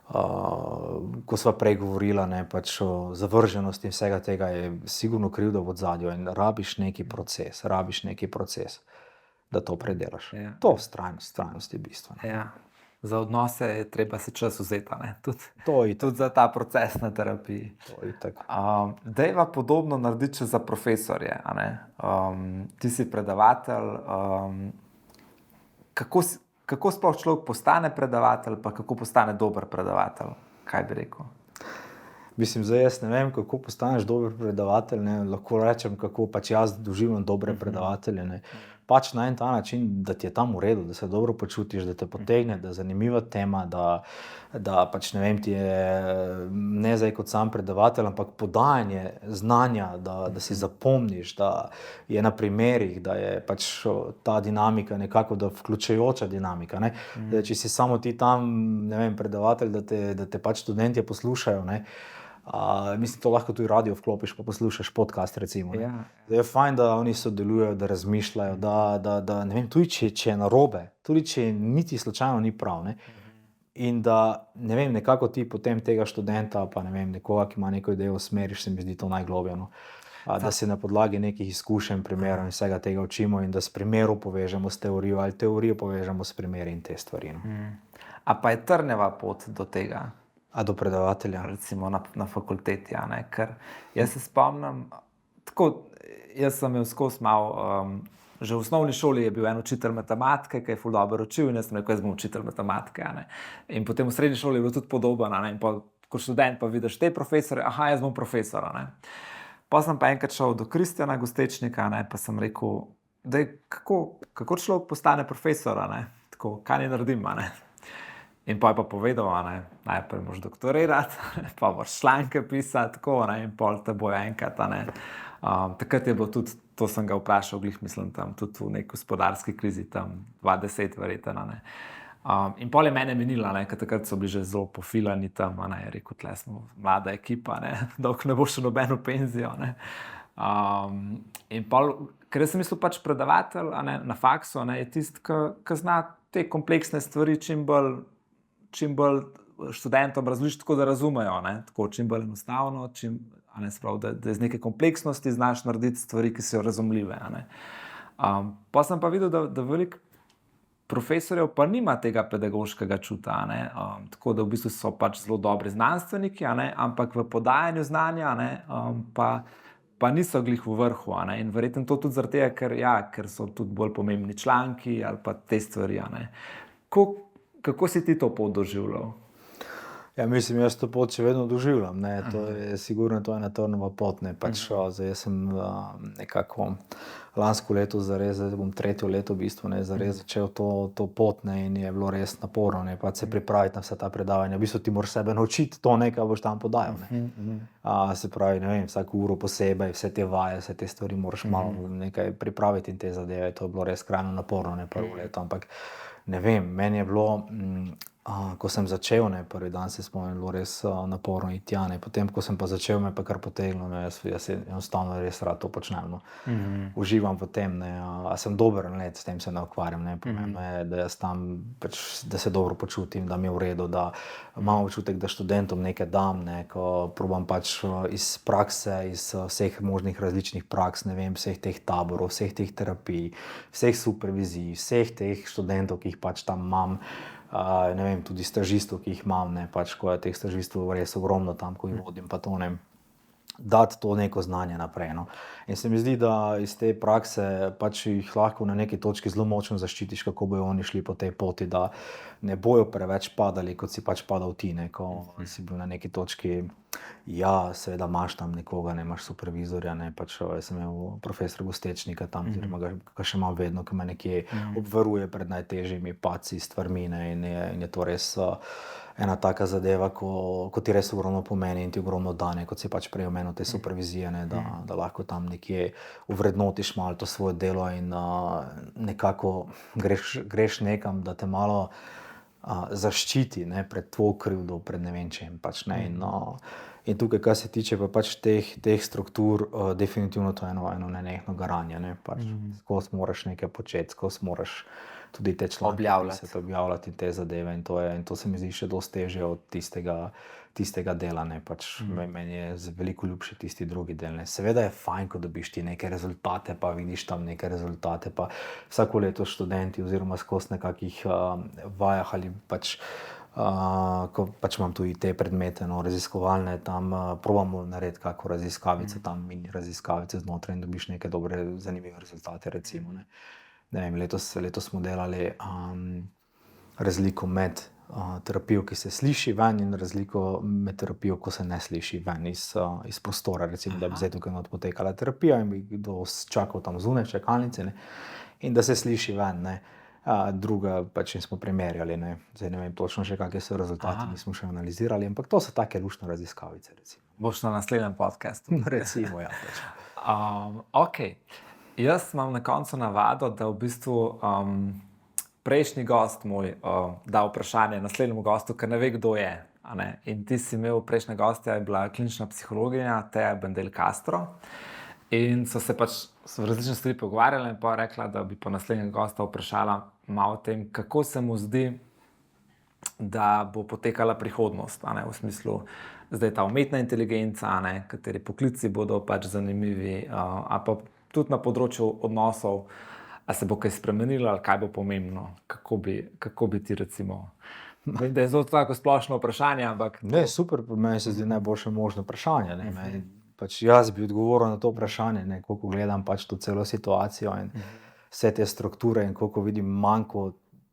ko sva prej govorila, pač o zavrženosti in vsega tega je sigurno krivda v odzadju in rabiš neki proces. da to predelaš. Ja. To vztrajnost je bistveno. Ja. Za odnose je treba si čas vzeti, To je tudi za ta proces na terapiji. To je tako. Dejva podobno narediti še za profesorje. Ti si predavatelj. Kako sploh človek postane predavatelj, pa kako postane dober predavatelj? Kaj bi rekel? Mislim, zdaj jaz ne vem, kako postaneš dober predavatelj. Ne? Lahko rečem, kako pač jaz doživljam dobre predavatelje. Ne? Pač na en ta način, da ti je tam v redu, da se dobro počutiš, da te potegne, da je zanimiva tema, da pač ne vem, ti je ne zdaj kot sam predavatelj, ampak podajanje znanja, da si zapomniš, da je na primerih, da je pač ta dinamika nekako vključujoča dinamika. Ne? Da, če si samo ti tam, ne vem, predavatelj, da te pač študentje poslušajo, ne? Mislim, to lahko tudi radio vklopiš, pa poslušaš podcast, recimo. Ja. Da je fajn, da oni sodelujejo, da razmišljajo, da ne vem, tudi če je narobe, tudi če niti slučajno ni prav, ne? In da, ne vem, nekako ti potem tega študenta, pa ne vem, nekoga, ki ima neko idejo, usmeriš, se mi zdi to najglobje, no? Da se na podlagi nekih izkušenj, primerov in vsega tega učimo in da s primerom povežemo s teorijo ali teorijo povežemo s primeri in te stvari, no? A pa je trneva pot do tega? A do predavatelja? Recimo na fakulteti, ne? Ker jaz se spomnim, tako, jaz sem imel skozi malo, že v osnovni šoli je bil en učitelj matematike, ki je ful dobro učil in jaz sem rekel, jaz bom učitelj matematike, ne? In potem v srednji šoli je bilo tudi podobno, ne? In pa, ko študent pa vidiš te profesore, jaz bom profesor, ne? Pa sem pa enkrat šel do Kristjana Gostečnika, ne? Pa sem rekel, kako človek postane profesor, ne? Tako, kaj ne naredim, ne? In pa je pa povedal, najprej moraš doktorirati, pa moraš članke pisati, tako, in pol te bo enkrat. Takrat je bilo tudi, to sem ga vprašal, mislim, tam tudi v neki gospodarski krizi, tam 2010 verjetno. In pol je mene minila, ker takrat so bili že zelo pofilani tam, je rekel, tle smo mlada ekipa, dolgo ne bo še nobeno penzijo. In pol, ker sem mislil pač predavatelj na faksu, je tisti, ki zna te kompleksne stvari čim bolj študentom razložiti tako, da razumejo, tako čim bolj enostavno, da iz neke kompleksnosti znaš narediti stvari, ki so razumljive. Pa sem pa videl, da veliko profesorjev pa nima tega pedagoškega čuta, tako da v bistvu so pač zelo dobri znanstveniki, ampak v podajanju znanja pa niso glih v vrhu. In verjetno to tudi zaradi tega, ker so tudi bolj pomembni članki ali pa te stvari. Kako si ti to pot doživljal? Ja, mislim, jaz to pot še vedno doživljam. To je sigurno ena trnova pot. Pač, zdaj sem nekako lansko leto, zares bom tretje leto v bistvu, zares začel to pot, in je bilo res naporno, pač se pripraviti na vsa ta predavanja. V bistvu ti moraš sebe naučiti to, kaj boš tam podajal. Se pravi, ne vem, vsako uro posebej, vse te vaje, vse te stvari moraš malo nekaj pripraviti in te zadeve. To je bilo res skrajno naporno, prvo leto, ampak ne vem, meni je bilo, ko sem začel, prvi dan se spomnim, bilo res naporno iti tja, potem, ko sem pa začel, me pa kar potegnilo, jaz enostavno res rad to počnem, uživam v tem, a sem dober, s tem se ne ukvarjam, pomembno je, da jaz tam, da se dobro počutim, da mi je v redu, da imam občutek, da študentom nekaj dam, ko probam pač iz prakse, iz vseh možnih različnih praks, ne vem, vseh teh taborov, vseh teh terapij, vseh supervizij, vseh teh študentov, ki jih pač tam imam, ne vem, tudi stažistov, ki jih imam, pač, ko je teh stažistov res ogromno tam, ko jih vodim, pa to dati to neko znanje naprej. In se mi zdi, da iz te prakse pač jih lahko na neki točki zelo močno zaščitiš, kako bojo oni šli po tej poti, da ne bojo preveč padali, kot si pač padal ti, ko si bil na neki točki. Ja, seveda imaš tam nekoga, imaš supervizorja, pač jaz sem imel profesor Gostečnika tam, ki še imam vedno, ki me nekje obvaruje pred najtežjimi padci, stvarmi, in je to res ena taka zadeva, ko ti res ogromno pomeni in ti ogromno dane, kot si pač prej omenil te supervizije, da lahko tam nekje uvrednotiš malo to svoje delo in nekako greš nekam, da te malo zaščiti pred tvojo krivdo, pred ne vem čem. In tukaj, kar se tiče pa pač teh struktur, definitivno to je eno nenehno garanje. Skozi moraš nekaj početi, skozi moraš tudi te članke Objavljati. pisati, objavljati in te zadeve in to se mi zdi še dosti težje od tistega dela, ne, pač meni je veliko ljubši tisti drugi del, ne. Seveda je fajn, ko dobiš ti neke rezultate, pa vidiš tam neke rezultate, pa vsako leto študenti oziroma skozi nekakih vajah ali pač ko pač imam tudi te predmete, no, raziskovalne, tam probamo narediti kako raziskavice, tam mini raziskavice znotraj in dobiš neke dobre, zanimive rezultate, recimo, ne. Ne vem, letos smo delali razliko med terapijo, ki se sliši ven, in razliko med terapijo, ko se ne sliši ven iz prostora, recimo, da bi zdaj tukaj not potekala terapija in bi kdo čakal tam zunaj čakalnice, ne, in da se sliši ven, ne. Druga pač in smo primerjali, ne. Zdaj ne vem točno še, kakšni so rezultati, nismo še analizirali, ampak to so take luštne raziskavice, recimo. Boš na naslednjem podcastu. Recimo, ja. Pač. Ok. Jaz imam na koncu navado, da v bistvu prejšnji gost moj da vprašanje naslednjemu gostu, ker ne ve, kdo je. A ne? In ti si imel prejšnja gostja, je bila klinična psihologinja Teja Bandel Castro. In so se pač v različne stvari pogovarjali in pa rekla, da bi po naslednjega gosta vprašala malo o tem, kako se mu zdi, da bo potekala prihodnost, a ne, v smislu, zdaj ta umetna inteligenca, a ne, kateri poklici bodo pač zanimivi, a pa tudi na področju odnosov, a se bo kaj spremenilo ali kaj bo pomembno, kako bi ti recimo... Vem, da je zelo tako splošno vprašanje, ampak... Ne, super, meni se zdi najboljše možno vprašanje, ne. Pač jaz bi odgovoril na to vprašanje, ne, koliko gledam pač to celo situacijo in vse te strukture in koliko vidim manjko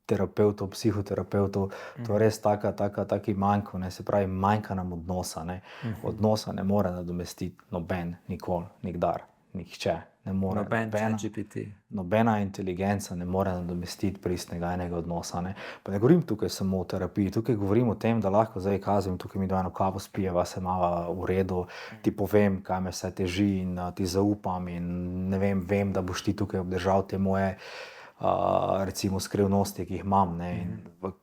terapevtov, psihoterapevtov, to je res taki manjko, ne, se pravi, manjka nam odnosa, ne. Odnosa ne more nadomestiti noben, nikoli, nikdar, nihče. Ne more, nobena inteligenca ne more nadomestiti pristnega enega odnosa, ne. Pa ne govorim tukaj samo o terapiji, tukaj govorim o tem, da lahko zdaj kazim, tukaj mi eno kavo spijeva, se mava v redu, ti povem, kaj me vse teži in ti zaupam in ne vem, da boš ti tukaj obdržal te moje recimo skrivnosti, ki jih imam, ne. In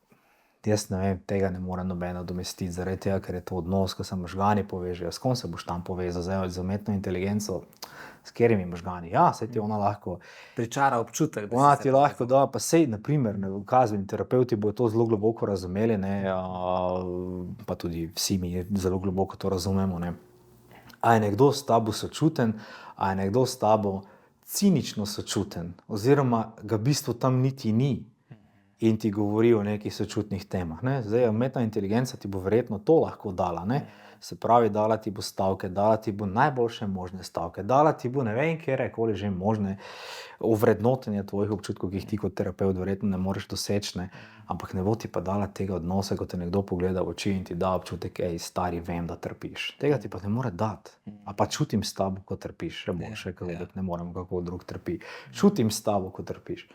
jaz ne vem, tega ne more nobeno nadomestiti, zaradi tega, ker je to odnos, ko se možgani povežejo, s kom se boš tam povezal, zdaj z umetno inteligenco, s katerimi možgani, ja, saj ti ona lahko... Pričara občutek, da ona ti lahko da, pa sej, na primer, ukazani terapevti bodo to zelo globoko razumeli, ne, pa tudi vsi mi zelo globoko to razumemo, ne. A je nekdo s tabo sočuten, a je nekdo s tabo cinično sočuten, oziroma ga v bistvu tam niti ni in ti govori o nekih sočutnih temah, ne. Zdaj, umetna inteligenca ti bo verjetno to lahko dala, ne. Se pravi, dala ti bo stavke, dala ti bo najboljše možne stavke, dala ti bo ne vem, kjerkoli že možne ovrednotenje tvojih občutkov, ki jih ti kot terapevt verjetno ne moreš doseči, ne, ampak ne bo ti pa dala tega odnosa, ko te nekdo pogleda v oči in ti da občutek, stari, vem, da trpiš. Tega ti pa ne more dati. A pa čutim s tabo, ko trpiš, še boljše, da ne morem, kako drug trpi. Čutim s tabo, ko trpiš.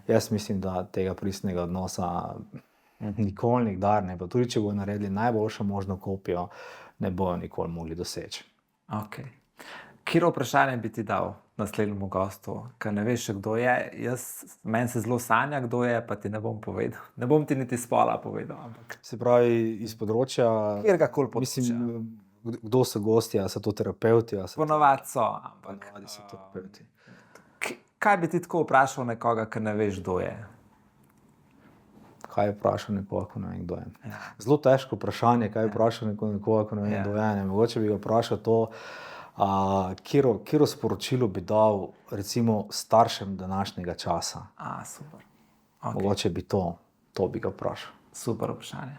Jaz mislim, da tega pristnega odnosa nikoli, nikdar ne bo. Tudi, če bojo naredili najboljšo možno kopijo, ne bojo nikoli mogli doseči. Ok. Katero vprašanje bi ti dal naslednjemu gostu, ker ne veš, kdo je? Meni se zelo sanja, kdo je, pa ti ne bom povedal. Ne bom ti niti spola povedal. Ampak... Se pravi, iz področja... Kjerkoli področja. Mislim, kdo so gostje, a so to terapevti? Ponavadi so, ampak... Ponavadi so terapevti. Kaj bi ti tako vprašal nekoga, ker ne veš, kdo je? Kaj je vprašal nekoga, ko ne vem, kdo je? Zelo težko vprašanje, kaj je vprašal nekoga, ko ne vem, kdo je. Mogoče bi ga vprašal to, katero sporočilo bi dal recimo staršem današnjega časa. Super. Okay. Mogoče bi to bi ga vprašal. Super vprašanje.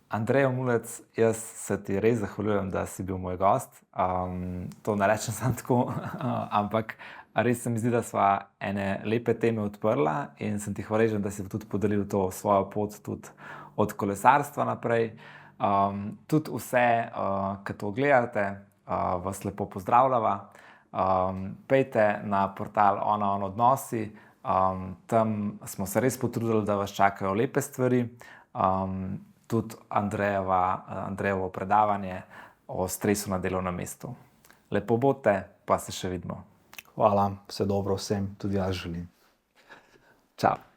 Andrej Omulec, jaz se ti res zahvaljujem, da si bil moj gost. To ne rečem samo tako, ampak res se mi zdi, da sva ene lepe teme odprla in sem ti hvaležen, da si tudi podelil to svojo pot tudi od kolesarstva naprej. Tudi vse, ki to gledate, vas lepo pozdravljava. Pejte na portal Ona on odnosi, tam smo se res potrudili, da vas čakajo lepe stvari. Tudi Andrejevo predavanje o stresu na delovnem mestu. Lepo bodite, pa se še vidimo. Hvala, vse dobro vsem, tudi jaz želim. Čau.